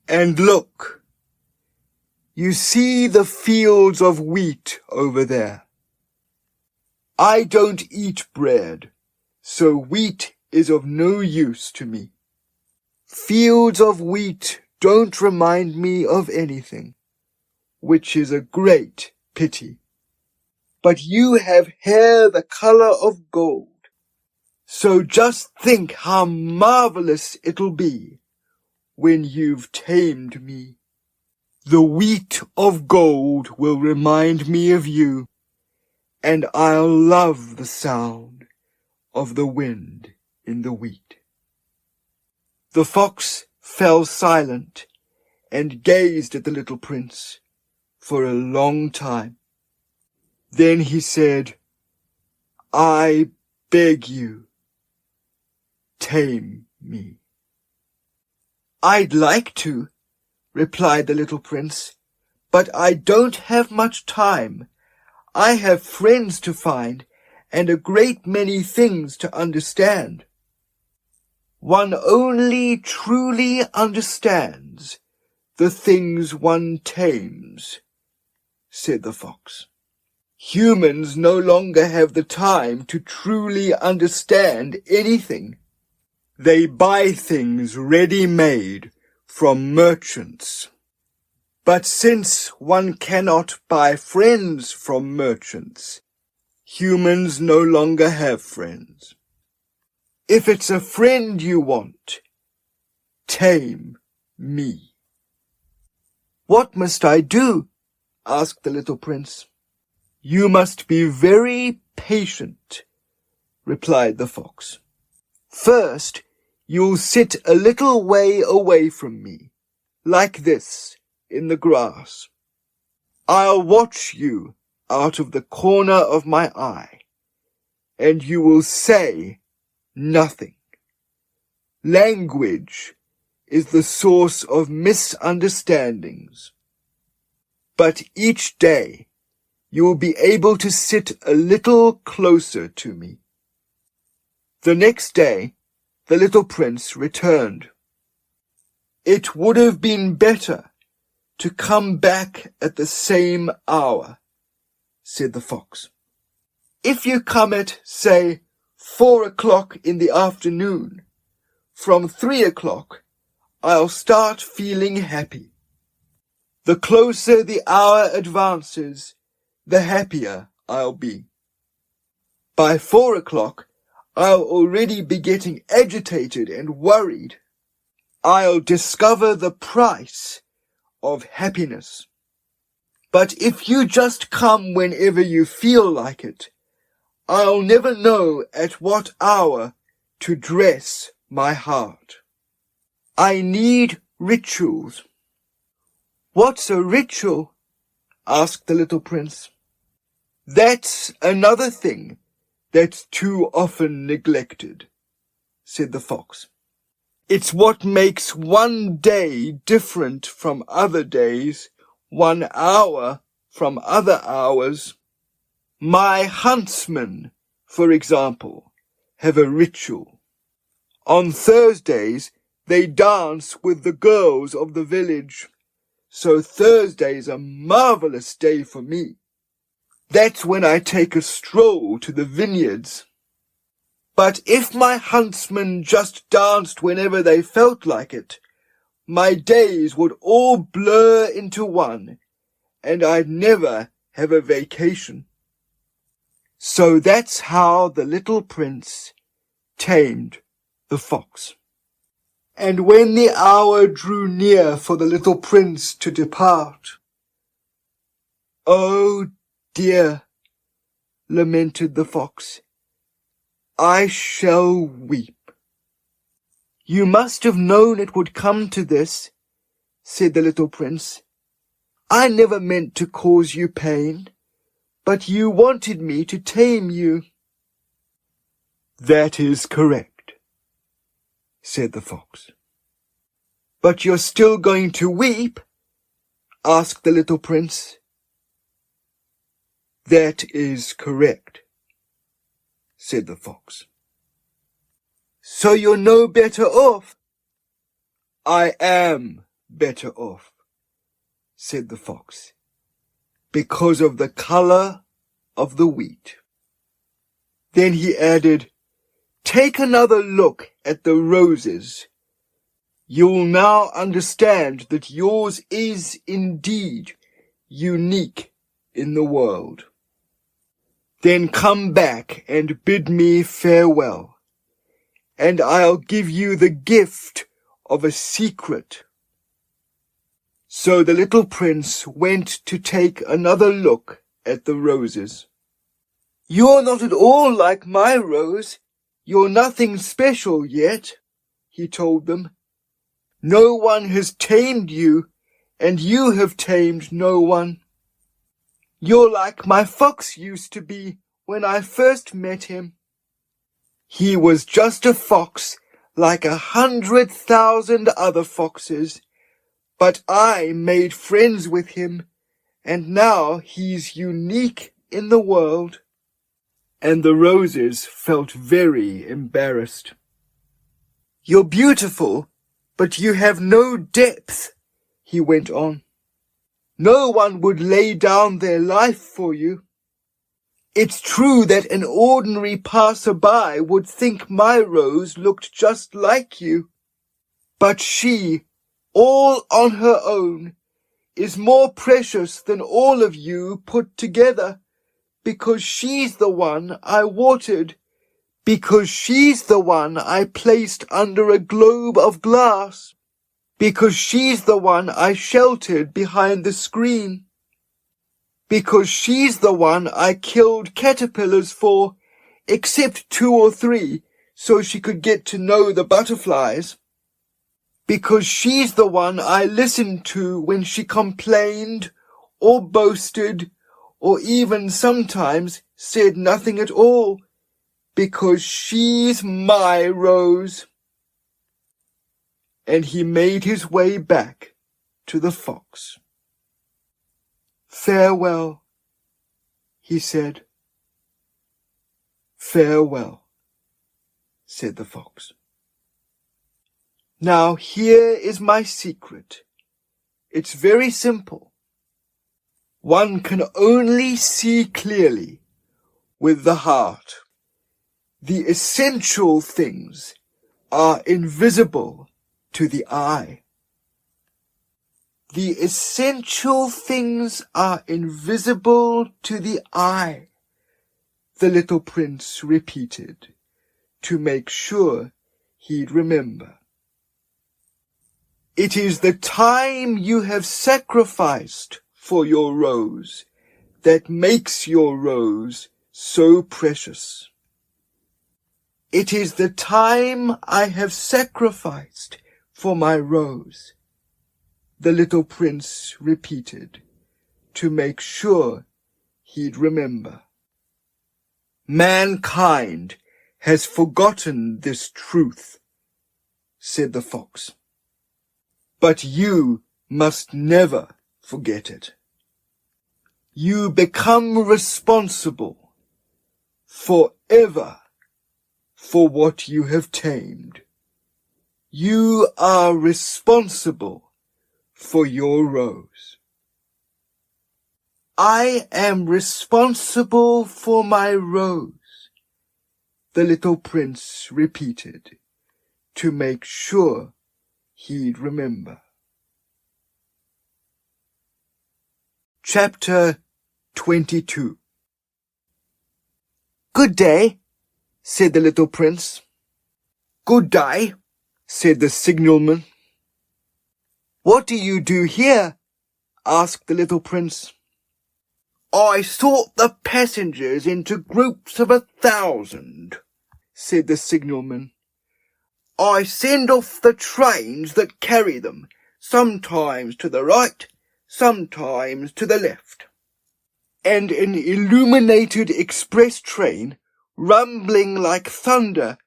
And look, you see the fields of wheat over there. I don't eat bread, so wheat is of no use to me. Fields of wheat don't remind me of anything, which is a great pity. But you have hair the color of gold, so just think how marvelous it'll be when you've tamed me. The wheat of gold will remind me of you, and I'll love the sound of the wind in the wheat. The fox fell silent and gazed at the little prince for a long time. Then he said, I beg you, tame me. I'd like to, replied the little prince, but I don't have much time. I have friends to find and a great many things to understand. One only truly understands the things one tames, said the fox. Humans no longer have the time to truly understand anything. They buy things ready-made from merchants. But since one cannot buy friends from merchants, humans no longer have friends. If it's a friend you want, tame me. What must I do? Asked the little prince. You must be very patient, replied the fox. First, you'll sit a little way away from me, like this, in the grass. I'll watch you out of the corner of my eye, and you will say nothing. Language is the source of misunderstandings. But each day you will be able to sit a little closer to me. The next day the little prince returned. It would have been better to come back at the same hour, said the fox. If you come at, say, 4 o'clock in the afternoon, from 3 o'clock I'll start feeling happy. The closer the hour advances, the happier I'll be. By 4 o'clock, I'll already be getting agitated and worried. I'll discover the price of happiness. But if you just come whenever you feel like it, I'll never know at what hour to dress my heart. I need rituals. What's a ritual? Asked the little prince. That's another thing that's too often neglected, said the fox. It's what makes one day different from other days, 1 hour from other hours. My huntsmen, for example, have a ritual. On Thursdays, they dance with the girls of the village, so Thursday's a marvelous day for me. That's when I take a stroll to the vineyards. But if my huntsmen just danced whenever they felt like it, my days would all blur into one, and I'd never have a vacation. So that's how the little prince tamed the fox. And when the hour drew near for the little prince to depart, "Oh dear," lamented the fox, "I shall weep." "You must have known it would come to this," said the little prince. "I never meant to cause you pain, but you wanted me to tame you." "That is correct," said the fox. "But you're still going to weep?" asked the little prince. "That is correct," said the fox. "So you're no better off?" "I am better off," said the fox, "because of the color of the wheat." Then he added, "Take another look at the roses. You'll now understand that yours is indeed unique in the world. Then come back and bid me farewell, and I'll give you the gift of a secret." So the little prince went to take another look at the roses. "You're not at all like my rose. You're nothing special yet," he told them. "No one has tamed you, and you have tamed no one. You're like my fox used to be when I first met him. He was just a fox like 100,000 other foxes, but I made friends with him, and now he's unique in the world." And the roses felt very embarrassed. "You're beautiful, but you have no depth," he went on. "No one would lay down their life for you. It's true that an ordinary passer-by would think my rose looked just like you. But she, all on her own, is more precious than all of you put together, because she's the one I watered, because she's the one I placed under a globe of glass, because she's the one I sheltered behind the screen, because she's the one I killed caterpillars for, except 2 or 3, so she could get to know the butterflies, because she's the one I listened to when she complained or boasted or even sometimes said nothing at all, because she's my rose." And he made his way back to the fox. "Farewell," he said. "Farewell," said the fox. "Now here is my secret. It's very simple. One can only see clearly with the heart. The essential things are invisible to the eye. The essential things are invisible to the eye," the little prince repeated, to make sure he'd remember. "It is the time you have sacrificed for your rose that makes your rose so precious. It is the time I have sacrificed for my rose," the little prince repeated, to make sure he'd remember. "Mankind has forgotten this truth," said the fox. "But you must never forget it. You become responsible forever for what you have tamed. You are responsible for your rose." "I am responsible for my rose," the little prince repeated, to make sure he'd remember. Chapter 22. "Good day," said the little prince. "Good day," said the signalman. "What do you do here?" asked the little prince. I sort the passengers into groups of 1,000, said the signalman. I send off the trains that carry them, sometimes to the right, sometimes to the left. And an illuminated express train, rumbling like thunder,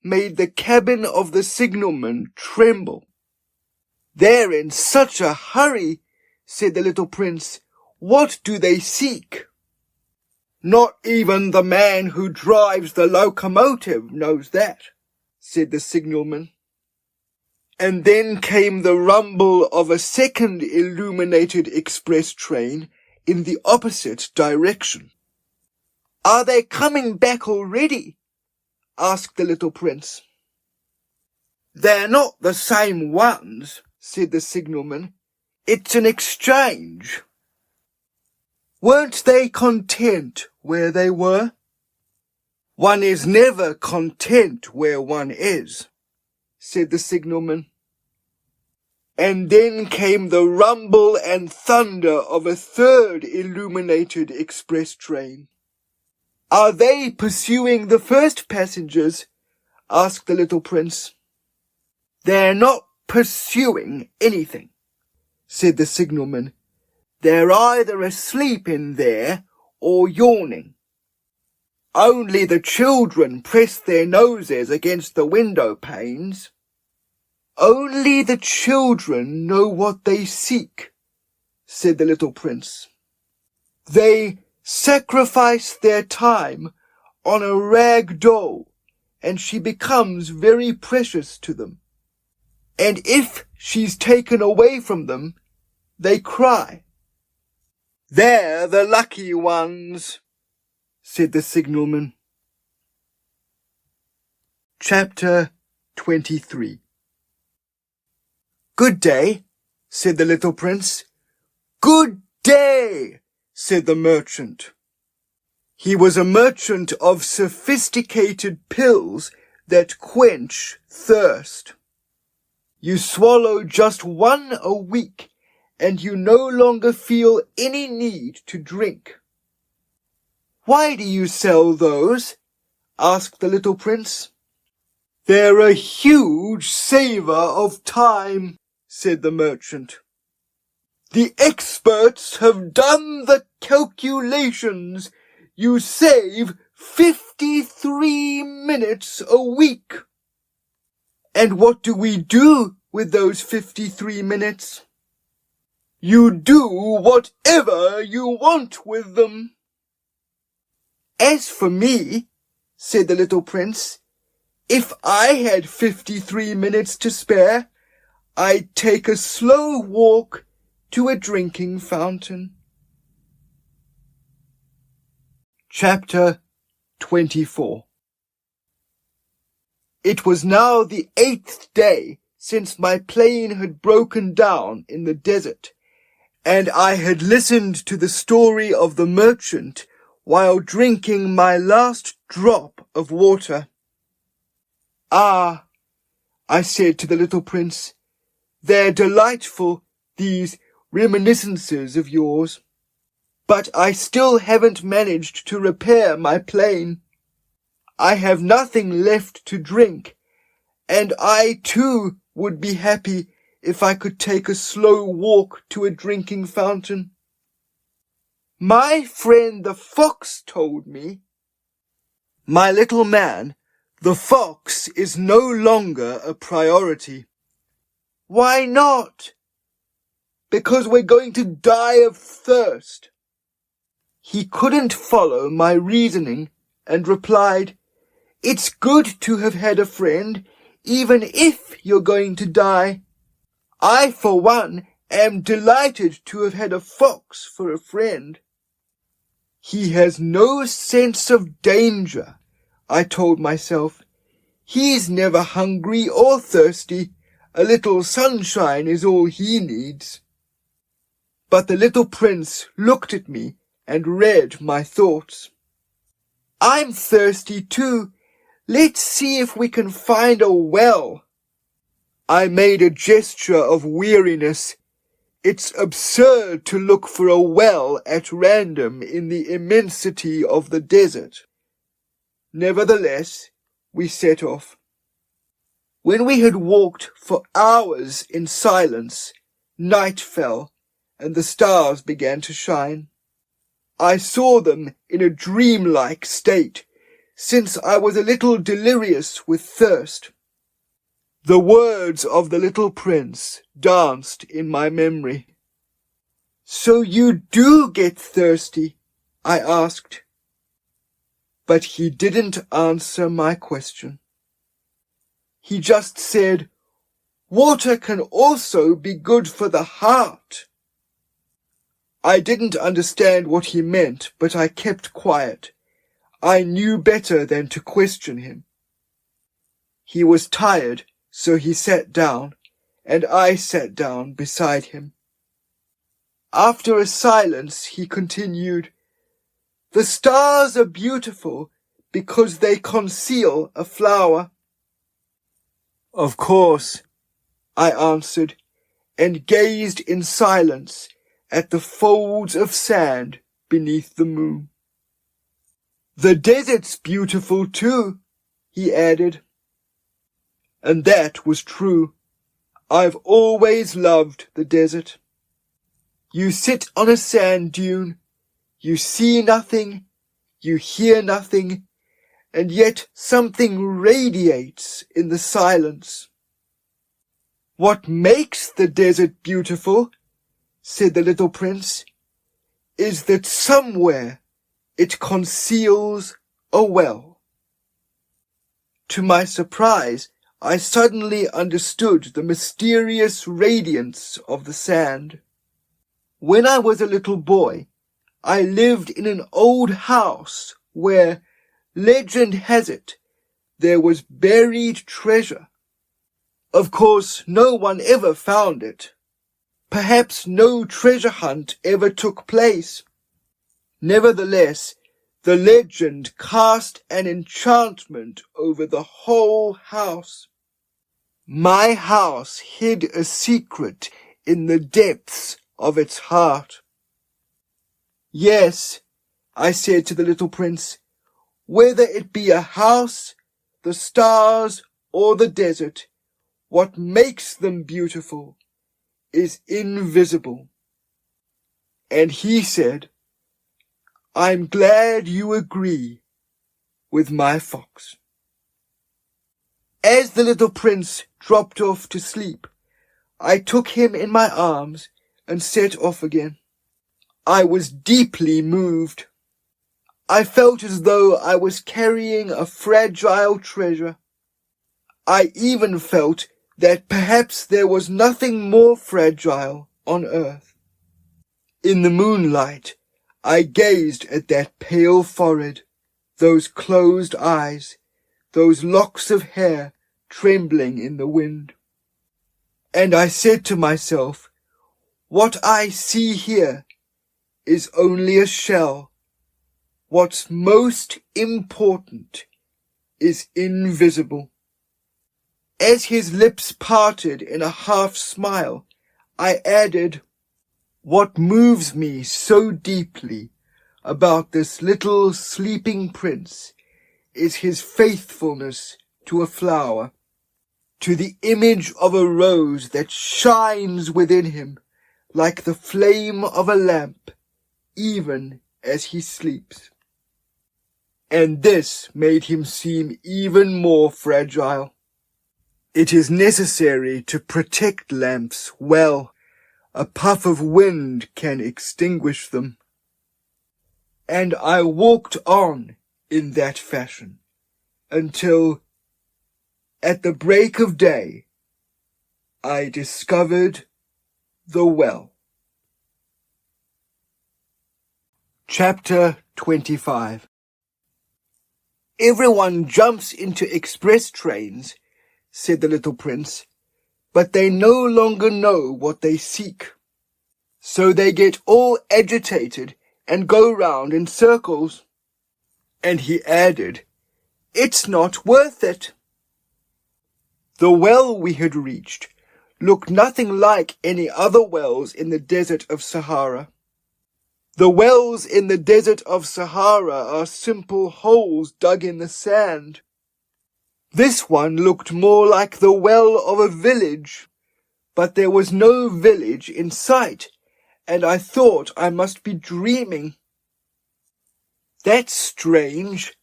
made the cabin of the signalman tremble. They're in such a hurry, said the little prince. What do they seek? Not even the man who drives the locomotive knows that, said the signalman. And then came the rumble of a second illuminated express train in the opposite direction. Are they coming back already? Asked the little prince. They're not the same ones, said the signalman. It's an exchange. Weren't they content where they were? One is never content where one is, said the signalman. And then came the rumble and thunder of a third illuminated express train. Are they pursuing the first passengers? Asked the little prince. They're not pursuing anything, said the signalman. They're either asleep in there or yawning. Only the children press their noses against the window panes. Only the children know what they seek, said the little prince. They sacrifice their time on a rag doll, and she becomes very precious to them. And if she's taken away from them, they cry. They're the lucky ones, said the signalman. Chapter 23. Good day, said the little prince. Good day, said the merchant. He was a merchant of sophisticated pills that quench thirst. You swallow just one a week, and you no longer feel any need to drink. Why do you sell those? Asked the little prince. They're a huge saver of time, said the merchant. The experts have done the calculations. You save 53 minutes a week. And what do we do with those 53 minutes? You do whatever you want with them. As for me, said the little prince, if I had 53 minutes to spare, I'd take a slow walk to a drinking fountain. Chapter 24. It was now the 8th day since my plane had broken down in the desert, and I had listened to the story of the merchant while drinking my last drop of water. Ah, I said to the little prince, they're delightful, these reminiscences of yours. But I still haven't managed to repair my plane. I have nothing left to drink, and I too would be happy if I could take a slow walk to a drinking fountain. My friend the fox told me, my little man, the fox is no longer a priority. Why not? Because we're going to die of thirst. He couldn't follow my reasoning and replied, It's good to have had a friend, even if you're going to die. I, for one, am delighted to have had a fox for a friend. He has no sense of danger, I told myself. He's never hungry or thirsty. A little sunshine is all he needs. But the little prince looked at me and read my thoughts. I'm thirsty too. Let's see if we can find a well. I made a gesture of weariness. It's absurd to look for a well at random in the immensity of the desert. Nevertheless, we set off. When we had walked for hours in silence, night fell, and the stars began to shine. I saw them in a dreamlike state, since I was a little delirious with thirst. The words of the little prince danced in my memory. "So you do get thirsty?" I asked. But he didn't answer my question. He just said, "Water can also be good for the heart." I didn't understand what he meant, but I kept quiet. I knew better than to question him. He was tired, so he sat down, and I sat down beside him. After a silence, he continued, "The stars are beautiful because they conceal a flower." "Of course," I answered, and gazed in silence at the folds of sand beneath the moon. "The desert's beautiful too," he added. And that was true. I've always loved the desert. You sit on a sand dune, you see nothing, you hear nothing, and yet something radiates in the silence. "What makes the desert beautiful," said the little prince, "is that somewhere it conceals a well." To my surprise, I suddenly understood the mysterious radiance of the sand. When I was a little boy, I lived in an old house where, legend has it, there was buried treasure. Of course, no one ever found it. Perhaps no treasure hunt ever took place. Nevertheless, the legend cast an enchantment over the whole house. My house hid a secret in the depths of its heart. "Yes," I said to the little prince, "whether it be a house, the stars, or the desert, what makes them beautiful is invisible." And he said, "I'm glad you agree with my fox." As the little prince dropped off to sleep, I took him in my arms and set off again. I was deeply moved. I felt as though I was carrying a fragile treasure. I even felt that perhaps there was nothing more fragile on earth. In the moonlight, I gazed at that pale forehead, those closed eyes, those locks of hair trembling in the wind. And I said to myself, what I see here is only a shell. What's most important is invisible. As his lips parted in a half smile, I added, what moves me so deeply about this little sleeping prince is his faithfulness to a flower, to the image of a rose that shines within him like the flame of a lamp, even as he sleeps. And this made him seem even more fragile. It is necessary to protect lamps well. A puff of wind can extinguish them. And I walked on in that fashion until, at the break of day, I discovered the well. Chapter 25. Everyone jumps into express trains, said the little prince, but they no longer know what they seek. So they get all agitated and go round in circles. And he added, it's not worth it. The well we had reached look nothing like any other wells in the desert of Sahara. The wells in the desert of Sahara are simple holes dug in the sand. This one looked more like the well of a village, but there was no village in sight, and I thought I must be dreaming. "That's strange,"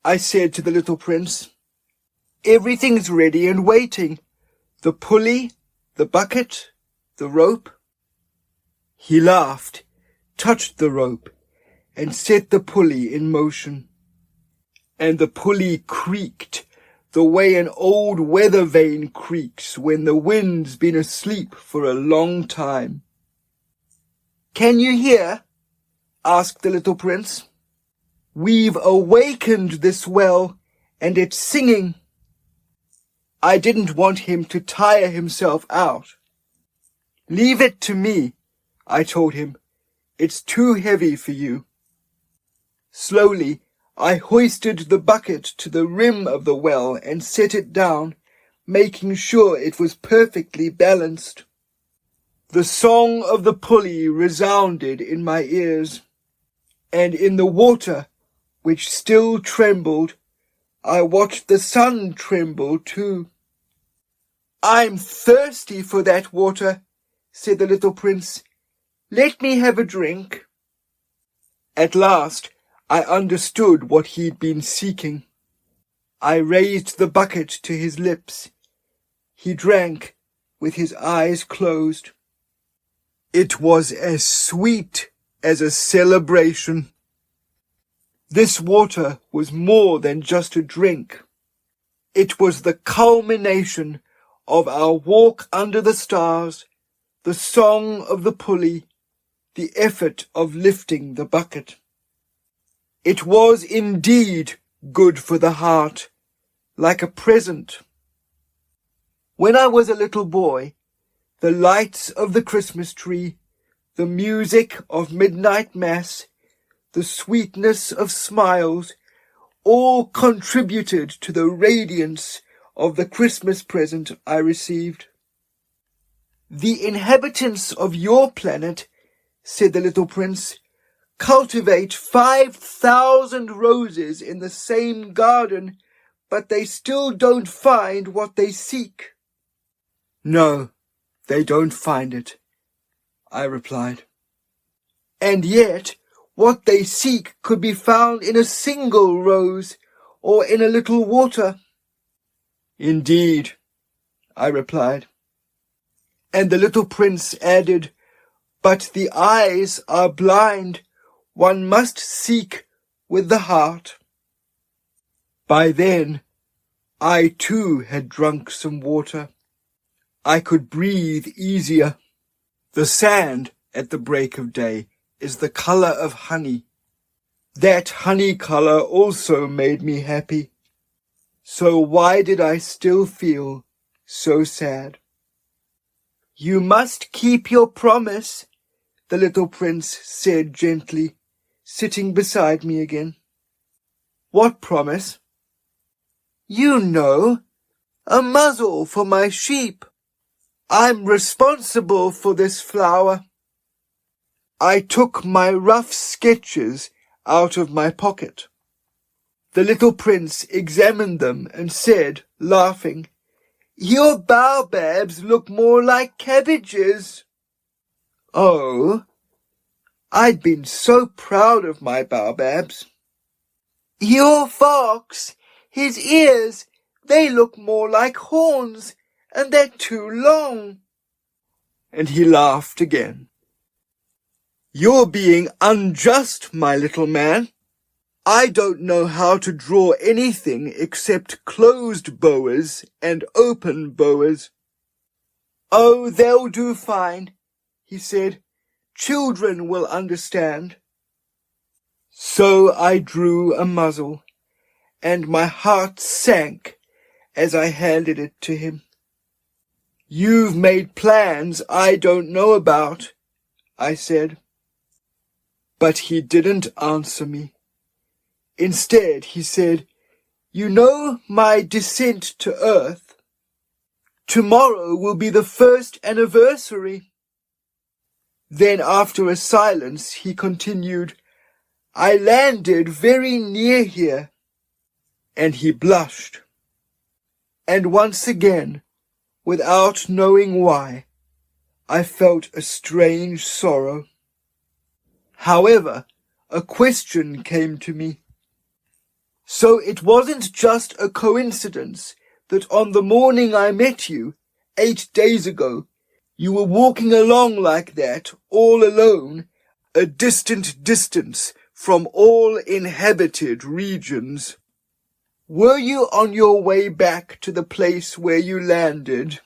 I said to the little prince. "Everything's ready and waiting. The pulley, the bucket, the rope." He laughed, touched the rope, and set the pulley in motion. And the pulley creaked the way an old weather vane creaks when the wind's been asleep for a long time. "Can you hear?" asked the little prince. "We've awakened this well, and it's singing." I didn't want him to tire himself out. "Leave it to me," I told him. "It's too heavy for you." Slowly, I hoisted the bucket to the rim of the well and set it down, making sure it was perfectly balanced. The song of the pulley resounded in my ears, and in the water, which still trembled, I watched the sun tremble too. "I'm thirsty for that water," said the little prince. "Let me have a drink." At last, I understood what he'd been seeking. I raised the bucket to his lips. He drank with his eyes closed. It was as sweet as a celebration. This water was more than just a drink. It was the culmination of our walk under the stars, the song of the pulley, the effort of lifting the bucket. It was indeed good for the heart, like a present. When I was a little boy, the lights of the Christmas tree, the music of midnight mass, the sweetness of smiles, all contributed to the radiance of the Christmas present I received. "The inhabitants of your planet," said the little prince, "cultivate 5,000 roses in the same garden, but they still don't find what they seek." "No, they don't find it," I replied. "And yet, what they seek could be found in a single rose, or in a little water." "Indeed," I replied. And the little prince added, "But the eyes are blind. One must seek with the heart." By then, I too had drunk some water. I could breathe easier. The sand at the break of day is the color of honey. That honey color also made me happy. So why did I still feel so sad? "You must keep your promise," the little prince said gently, sitting beside me again. "What promise?" "You know, a muzzle for my sheep. I'm responsible for this flower." I took my rough sketches out of my pocket. The little prince examined them and said, laughing, "Your baobabs look more like cabbages." Oh, I'd been so proud of my baobabs. "Your fox, his ears, they look more like horns, and they're too long." And he laughed again. "You're being unjust, my little man. I don't know how to draw anything except closed boas and open boas." "Oh, they'll do fine," he said. "Children will understand." So I drew a muzzle, and my heart sank as I handed it to him. "You've made plans I don't know about," I said. But he didn't answer me. Instead, he said, "You know my descent to Earth?" Tomorrow will be the first anniversary." Then after a silence he continued, "I landed very near here," and he blushed. And once again, without knowing why, I felt a strange sorrow. However, a question came to me. So it wasn't just a coincidence that on the morning I met you, 8 days ago, you were walking along like that, all alone, a distant distance from all inhabited regions. Were you on your way back to the place where you landed?"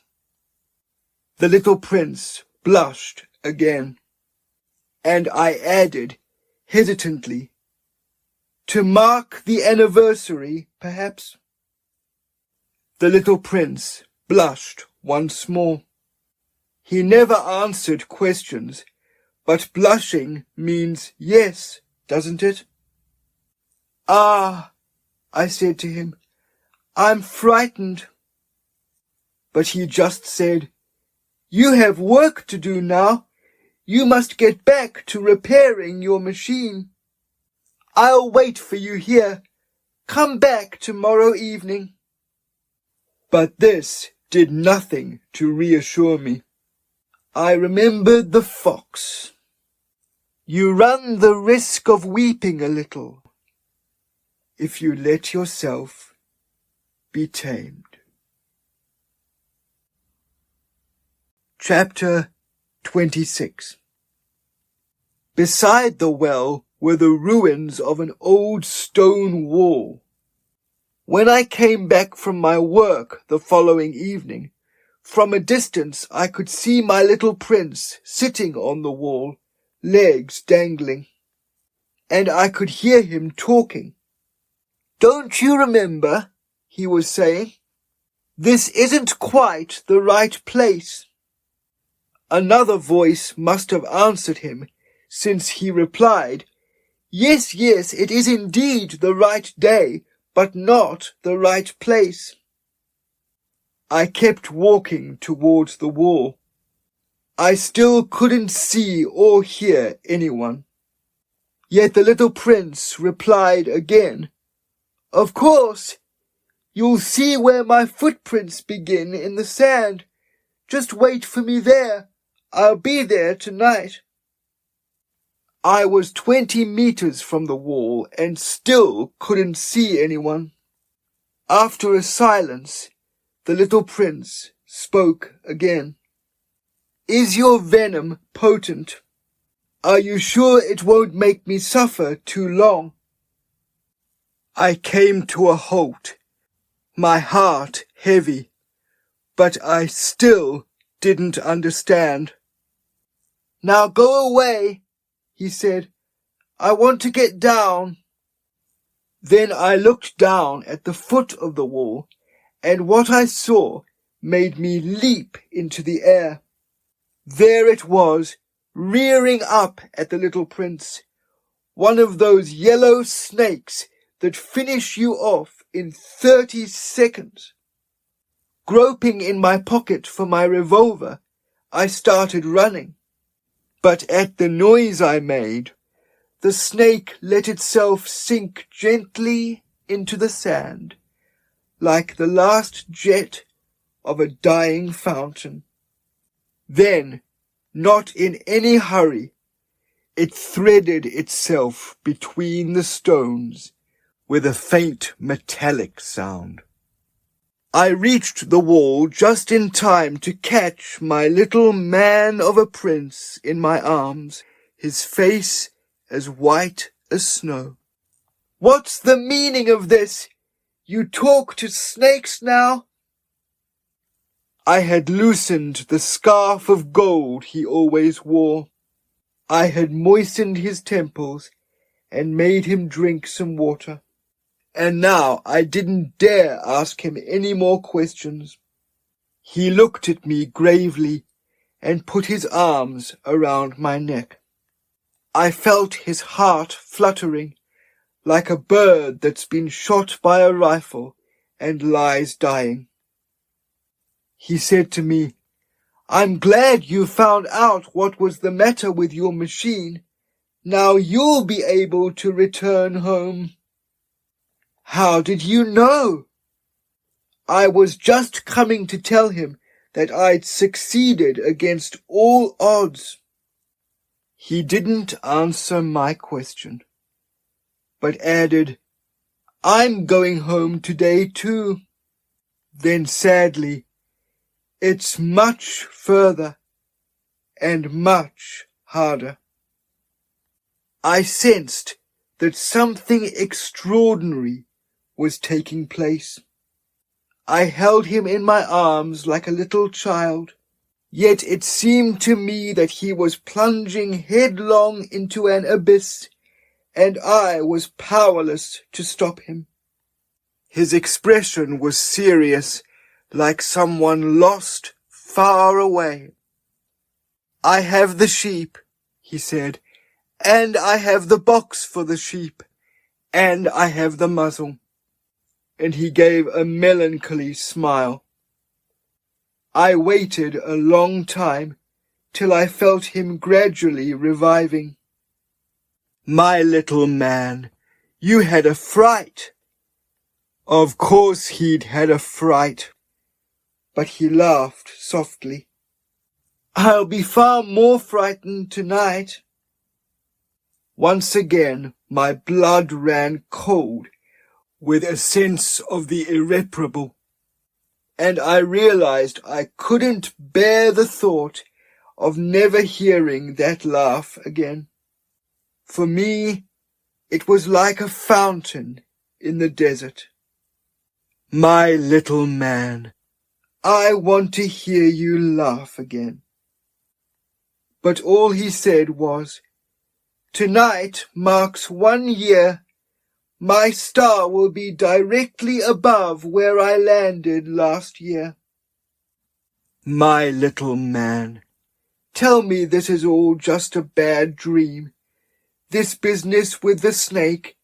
The little prince blushed again, and I added hesitantly, "To mark the anniversary, perhaps?" The little prince blushed once more. He never answered questions, but blushing means yes, doesn't it? "Ah," I said to him, "I'm frightened." But he just said, "You have work to do now. You must get back to repairing your machine. I'll wait for you here. Come back tomorrow evening." But this did nothing to reassure me. I remembered the fox. You run the risk of weeping a little if you let yourself be tamed. Chapter 26. Beside the well were the ruins of an old stone wall. When I came back from my work the following evening, from a distance I could see my little prince sitting on the wall, legs dangling, and I could hear him talking. "Don't you remember," he was saying, "this isn't quite the right place." Another voice must have answered him, since he replied, "Yes, yes, it is indeed the right day, but not the right place." I kept walking towards the wall. I still couldn't see or hear anyone. Yet the little prince replied again, "Of course, you'll see where my footprints begin in the sand. Just wait for me there. I'll be there tonight." I was 20 meters from the wall and still couldn't see anyone. After a silence, the little prince spoke again. "Is your venom potent? Are you sure it won't make me suffer too long?" I came to a halt, my heart heavy, but I still didn't understand. "Now go away," he said. "I want to get down." Then I looked down at the foot of the wall, and what I saw made me leap into the air. There it was, rearing up at the little prince, one of those yellow snakes that finish you off in 30 seconds. Groping in my pocket for my revolver, I started running. But at the noise I made, the snake let itself sink gently into the sand, like the last jet of a dying fountain. Then, not in any hurry, it threaded itself between the stones with a faint metallic sound. I reached the wall just in time to catch my little man of a prince in my arms, his face as white as snow. "What's the meaning of this? You talk to snakes now?" I had loosened the scarf of gold he always wore. I had moistened his temples and made him drink some water. And now I didn't dare ask him any more questions. He looked at me gravely and put his arms around my neck. I felt his heart fluttering, like a bird that's been shot by a rifle and lies dying. He said to me, "I'm glad you found out what was the matter with your machine. Now you'll be able to return home." "How did you know?" "I was just coming to tell him that I'd succeeded against all odds." He didn't answer my question, but added, "I'm going home today too." Then sadly, "It's much further and much harder." I sensed that something extraordinary was taking place. I held him in my arms like a little child, yet it seemed to me that he was plunging headlong into an abyss, and I was powerless to stop him. His expression was serious, like someone lost far away. "I have the sheep," he said, "and I have the box for the sheep, and I have the muzzle." And he gave a melancholy smile. I waited a long time till I felt him gradually reviving. "My little man, you had a fright." Of course he'd had a fright, but he laughed softly. "I'll be far more frightened tonight." Once again my blood ran cold with a sense of the irreparable, and I realized I couldn't bear the thought of never hearing that laugh again. For me, it was like a fountain in the desert. "My little man, I want to hear you laugh again." But all he said was, "Tonight marks 1 year. My star will be directly above where I landed last year." "My little man, tell me this is all just a bad dream, this business with the snake,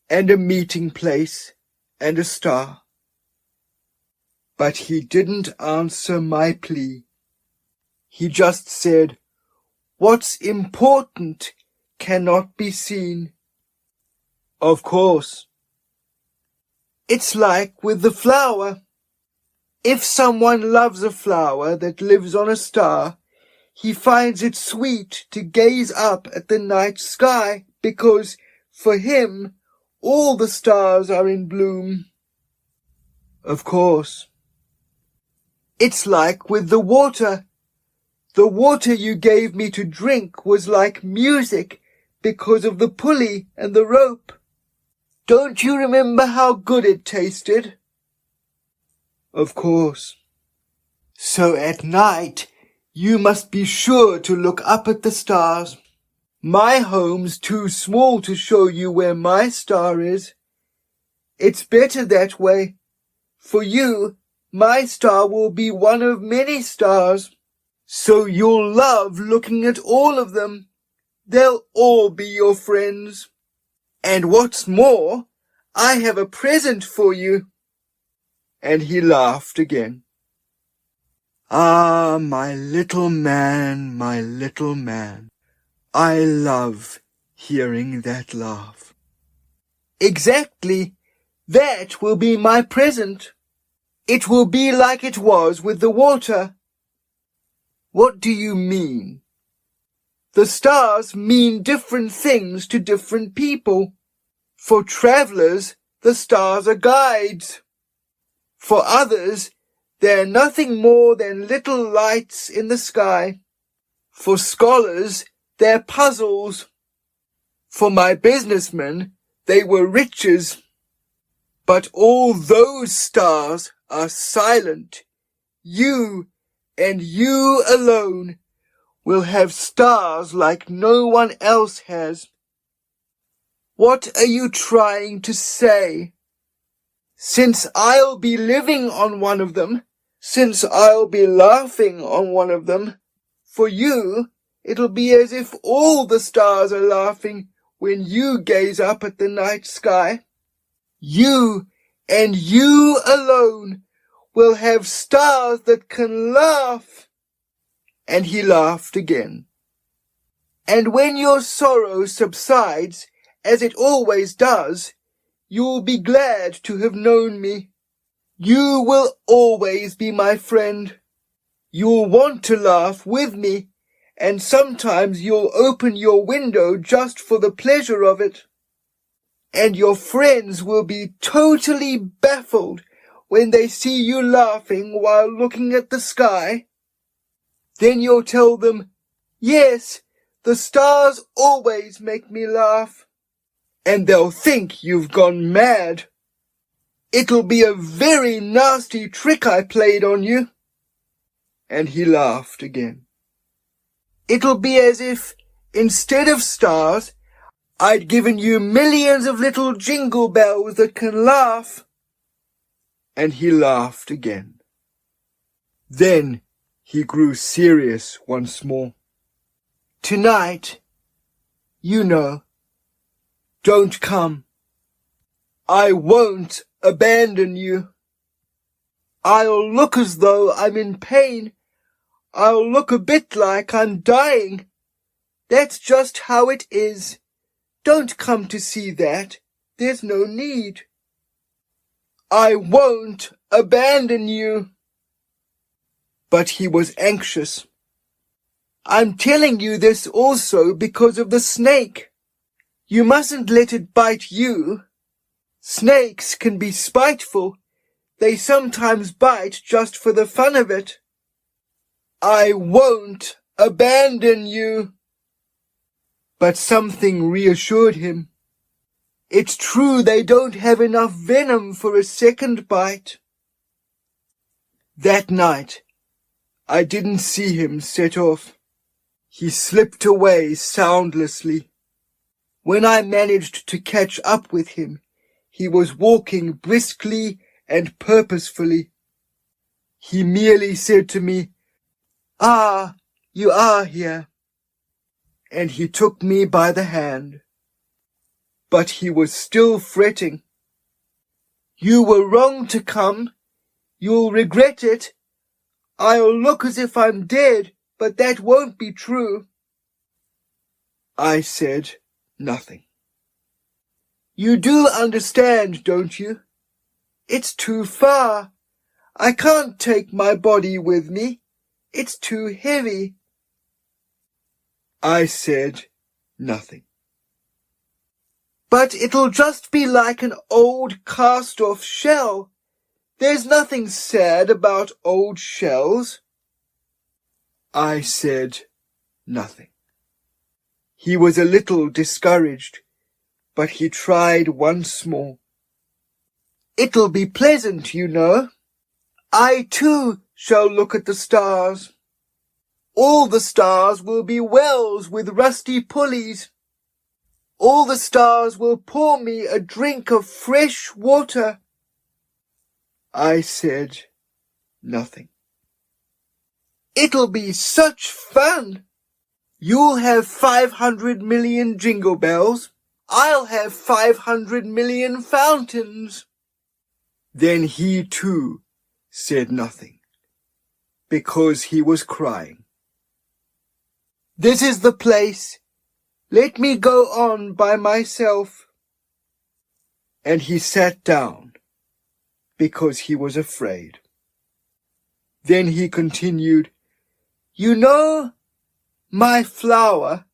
and a meeting place, and a star." But he didn't answer my plea. He just said, "What's important cannot be seen." "Of course." "It's like with the flower. If someone loves a flower that lives on a star, he finds it sweet to gaze up at the night sky because, for him, all the stars are in bloom." "Of course." "It's like with the water. The water you gave me to drink was like music because of the pulley and the rope. Don't you remember how good it tasted?" "Of course." "So at night you must be sure to look up at the stars. My home's too small to show you where my star is. It's better that way. For you, my star will be one of many stars. So you'll love looking at all of them. They'll all be your friends. And what's more, I have a present for you." And he laughed again. Ah, my little man, my little man. I love hearing that laugh. "Exactly. That will be my present. It will be like it was with the water." "What do you mean?" "The stars mean different things to different people. For travellers, the stars are guides. For others, they're nothing more than little lights in the sky. For scholars, they're puzzles. For my businessmen, they were riches. But all those stars are silent. You, and you alone, will have stars like no one else has." "What are you trying to say?" "Since I'll be living on one of them, since I'll be laughing on one of them, for you it'll be as if all the stars are laughing when you gaze up at the night sky. You, and you alone, will have stars that can laugh." And he laughed again. "And when your sorrow subsides, as it always does, you'll be glad to have known me. You will always be my friend. You'll want to laugh with me, and sometimes you'll open your window just for the pleasure of it. And your friends will be totally baffled when they see you laughing while looking at the sky. Then you'll tell them, 'Yes, the stars always make me laugh.' And they'll think you've gone mad. It'll be a very nasty trick I played on you." And he laughed again. "It'll be as if, instead of stars, I'd given you millions of little jingle bells that can laugh." And he laughed again. Then he grew serious once more. "Tonight, you know, don't come. I won't abandon you. I'll look as though I'm in pain. I'll look a bit like I'm dying. That's just how it is. Don't come to see that. There's no need. I won't abandon you." But he was anxious. "I'm telling you this also because of the snake. You mustn't let it bite you. Snakes can be spiteful. They sometimes bite just for the fun of it. I won't abandon you." But something reassured him. It's true they don't have enough venom for a second bite. That night, I didn't see him set off. He slipped away soundlessly. When I managed to catch up with him, he was walking briskly and purposefully. He merely said to me, "Ah, you are here." And he took me by the hand. But he was still fretting. "You were wrong to come. You'll regret it. I'll look as if I'm dead, but that won't be true." I said nothing. "You do understand, don't you? It's too far. I can't take my body with me. It's too heavy." I said nothing. "But it'll just be like an old cast-off shell. There's nothing sad about old shells." I said nothing. He was a little discouraged, but he tried once more. "It'll be pleasant, you know. I too shall look at the stars. All the stars will be wells with rusty pulleys. All the stars will pour me a drink of fresh water." I said nothing. "It'll be such fun. You'll have 500 million jingle bells. I'll have 500 million fountains." Then he too said nothing, because he was crying. "This is the place. Let me go on by myself." And he sat down, because he was afraid. Then he continued, "You know, my flower,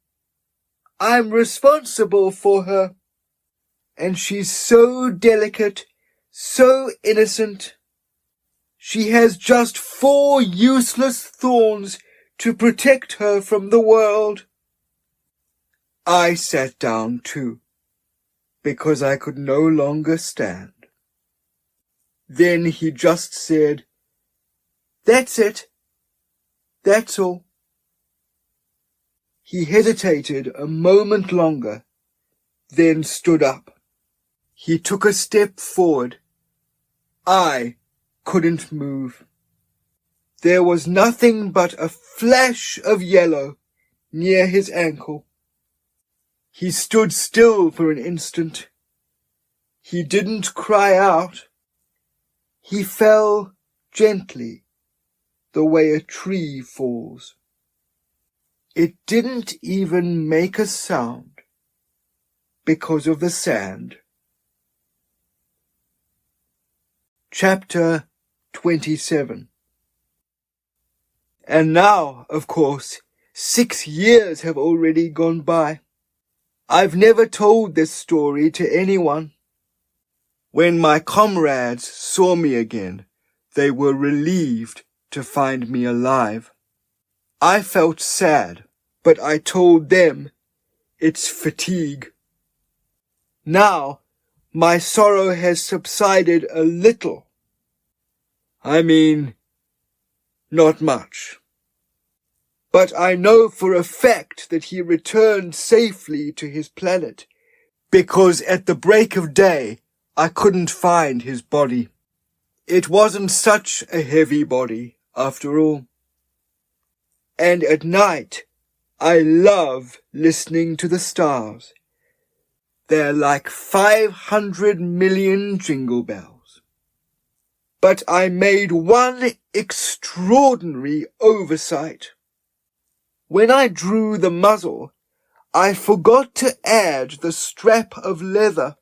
I'm responsible for her. And she's so delicate, so innocent. She has just 4 useless thorns to protect her from the world." I sat down too, because I could no longer stand. Then he just said, "That's it. That's all." He hesitated a moment longer, then stood up. He took a step forward. I couldn't move. There was nothing but a flash of yellow near his ankle. He stood still for an instant. He didn't cry out. He fell gently, the way a tree falls. It didn't even make a sound because of the sand. Chapter 27. And now, of course, 6 years have already gone by. I've never told this story to anyone. When my comrades saw me again, they were relieved to find me alive. I felt sad, but I told them it's fatigue. Now, my sorrow has subsided a little. I mean, not much. But I know for a fact that he returned safely to his planet, because at the break of day, I couldn't find his body. It wasn't such a heavy body, after all. And at night, I love listening to the stars. They're like 500 million jingle bells. But I made one extraordinary oversight. When I drew the muzzle, I forgot to add the strap of leather.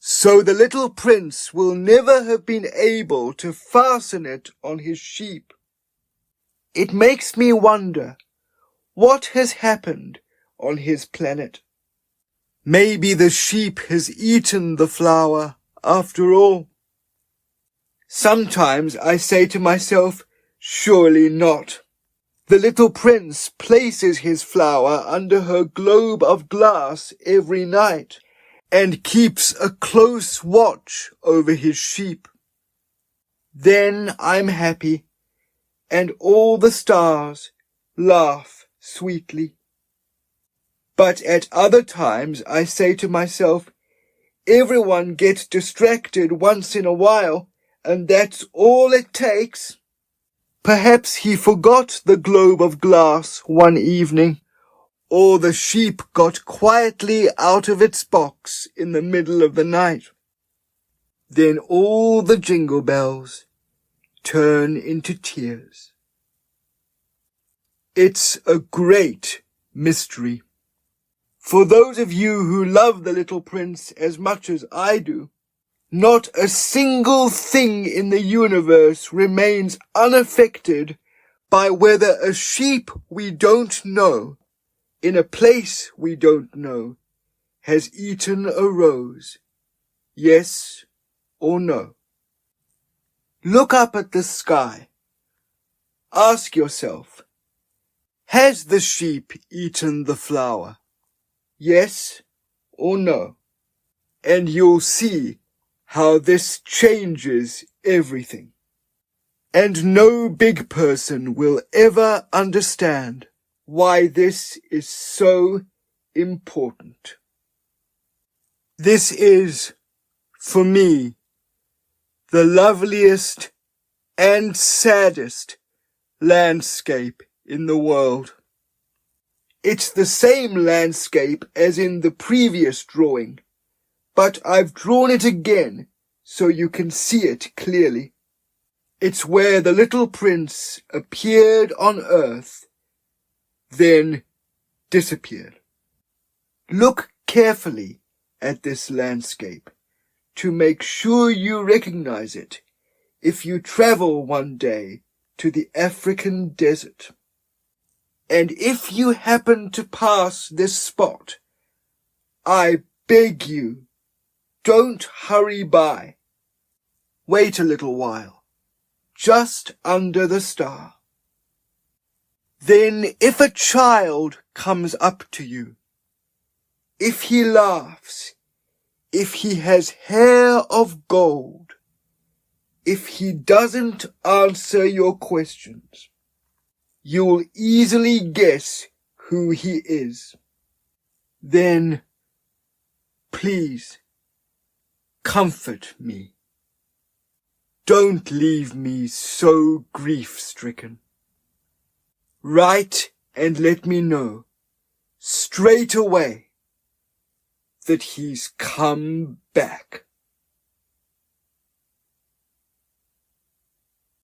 So the little prince will never have been able to fasten it on his sheep. It makes me wonder what has happened on his planet. Maybe the sheep has eaten the flower after all. Sometimes I say to myself, surely not. The little prince places his flower under her globe of glass every night and keeps a close watch over his sheep. Then I'm happy, and all the stars laugh sweetly. But at other times I say to myself, everyone gets distracted once in a while, and that's all it takes. Perhaps he forgot the globe of glass one evening, or the sheep got quietly out of its box in the middle of the night. Then all the jingle bells turn into tears. It's a great mystery. For those of you who love the little prince as much as I do, not a single thing in the universe remains unaffected by whether a sheep we don't know, in a place we don't know, has eaten a rose. Yes or no? Look up at the sky. Ask yourself, has the sheep eaten the flower? Yes or no? And you'll see how this changes everything. And no big person will ever understand why this is so important. This is, for me, the loveliest and saddest landscape in the world. It's the same landscape as in the previous drawing, but I've drawn it again so you can see it clearly. It's where the little prince appeared on earth, then disappeared. Look carefully at this landscape to make sure you recognize it if you travel one day to the African desert. And if you happen to pass this spot, I beg you, don't hurry by. Wait a little while, just under the star. Then if a child comes up to you, if he laughs, if he has hair of gold, if he doesn't answer your questions, you'll easily guess who he is. Then, please, comfort me. Don't leave me so grief-stricken. Write and let me know, straight away, that he's come back.